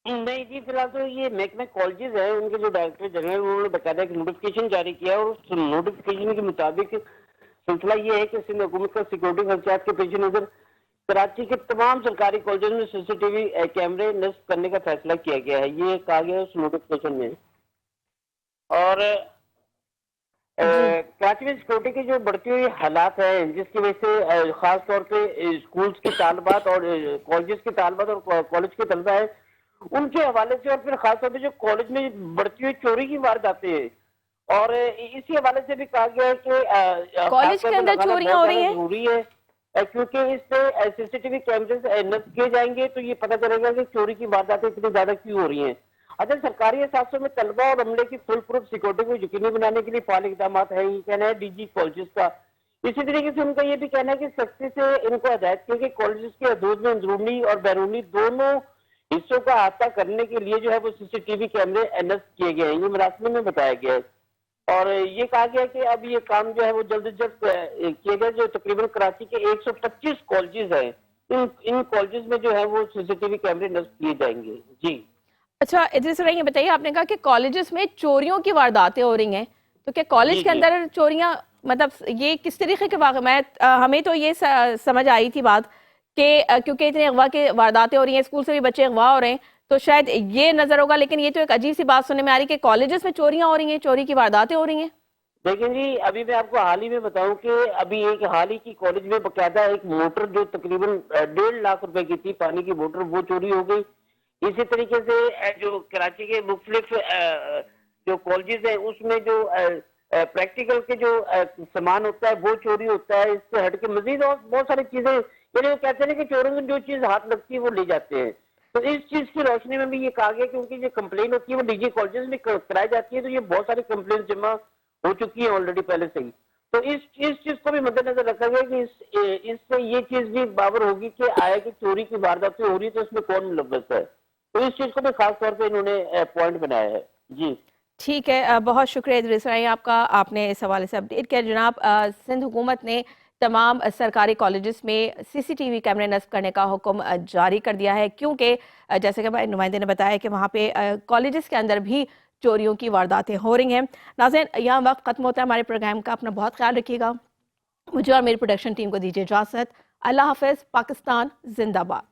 [SPEAKER 6] नहीं जी, फिलहाल तो ये महकमे कॉलेजेस है, उनके जो डायरेक्टर जनरल उन्होंने बकायदा एक नोटिफिकेशन जारी किया, और उस नोटिफिकेशन के मुताबिक सिलसिला ये है कि सिंध हुकूमत का सिक्योरिटी खर्चात के पेश नज़र कराची के तमाम सरकारी कॉलेजों में CCTV कैमरे नस्ब करने का फैसला किया गया है। ये कहा गया है उस नोटिफिकेशन में। और कराची में सिक्योरिटी की जो बढ़ती हुई हालात हैं, जिसकी वजह से खास तौर पे स्कूल्स के तालबात और कॉलेजेस के तालबात और कॉलेज के तलबा है, उनके हवाले से, और फिर खास तौर पे जो कॉलेज में बढ़ती हुई चोरी की वारदातें हैं, और इसी हवाले से भी कहा गया है कि
[SPEAKER 1] कॉलेज के अंदर चोरियां हो रही हैं,
[SPEAKER 6] जरूरी है, क्योंकि इससे सीसीटीवी कैमरे नस्ब किए जाएंगे तो ये पता चलेगा कि चोरी की वारदातें इतनी ज्यादा क्यों हो रही हैं। अच्छा, सरकारी असासों में तलबा और अमले की फुल प्रूफ सिक्योरिटी को यकीनी बनाने के लिए फाल इकदाम है, ये कहना है डीजी कॉलेजेस का। इसी तरीके से उनका ये भी कहना है कि सख्ती से इनको हदायत की कि कॉलेजेस के हदूद में अंदरूनी और बैरूनी दोनों हिस्सों का अहाता करने के लिए जो है वो सीसीटीवी कैमरे नस्ब किए गए हैं, ये मरासमे में बताया गया है। और ये कहा गया कि अब ये काम जो है वो जल्द से जल्द किए गए। जो तकरीबन कराची के 125 कॉलेजेस हैं, इन कॉलेजेस में जो है वो सीसीटीवी कैमरे नस्ब किए जाएंगे। जी
[SPEAKER 1] अच्छा इधर से ये बताइए, आपने कहा कि कॉलेजेस में चोरियों की वारदातें हो रही हैं, तो क्या कॉलेज के अंदर चोरियां, मतलब ये किस तरीके के वाक़, मैं हमें तो ये समझ आई थी बात कि क्योंकि इतने अगवा की वारदातें हो रही हैं, स्कूल से भी बच्चे अगवा हो रहे हैं, तो शायद ये नजर होगा, लेकिन ये तो एक अजीब सी बात सुनने में आ रही है कि कॉलेजेस में चोरियां हो रही हैं, चोरी की वारदातें हो रही हैं।
[SPEAKER 6] देखिए जी, अभी मैं आपको हाल ही में बताऊं कि अभी एक हाल ही की कॉलेज में बकायदा एक मोटर जो तकरीबन 1.5 लाख रुपए की थी, पानी की मोटर, वो चोरी हो गई। इसी तरीके से जो कराची के मुख्तलिफ जो कॉलेजेस हैं उसमें जो प्रैक्टिकल के जो सामान होता है वो चोरी होता है। इससे हट के मजीद और बहुत सारी चीजें, यानी वो कहते हैं कि चोरों को जो चीज हाथ लगती है वो ले जाते हैं। तो इस चीज की रोशनी में भी ये कहा गया, क्योंकि जो कंप्लेन होती है वो डीजी कॉलेजेस में कराई जाती है, तो ये बहुत सारी कंप्लेन जमा हो चुकी है ऑलरेडी पहले से ही। तो इस चीज को भी मद्देनजर रखा गया कि इससे ये चीज भी बाबर होगी कि आया कि चोरी की वारदातें हो रही है तो उसमें कौन मुलव्वस है, तो इस चीज को भी खास तौर पे इन्होंने पॉइंट बनाया है। जी
[SPEAKER 1] ठीक है, बहुत शुक्रिया इदरीस राई आपका, आपने इस हवाले से अपडेट किया। जनाब, सिंध हुकूमत ने तमाम सरकारी कॉलेजेस में सीसीटीवी कैमरे नस्ब करने का हुक्म जारी कर दिया है, क्योंकि जैसे कि हमारे नुमाइंदे ने बताया कि वहाँ पे कॉलेजेस के अंदर भी चोरियों की वारदातें हो रही हैं। नाज़रीन, यहाँ वक्त ख़त्म होता है हमारे प्रोग्राम का, अपना बहुत ख्याल रखिएगा। मुझे और मेरी प्रोडक्शन टीम को दीजिए इजाज़त। अल्लाह हाफ़िज़। पाकिस्तान जिंदाबाद।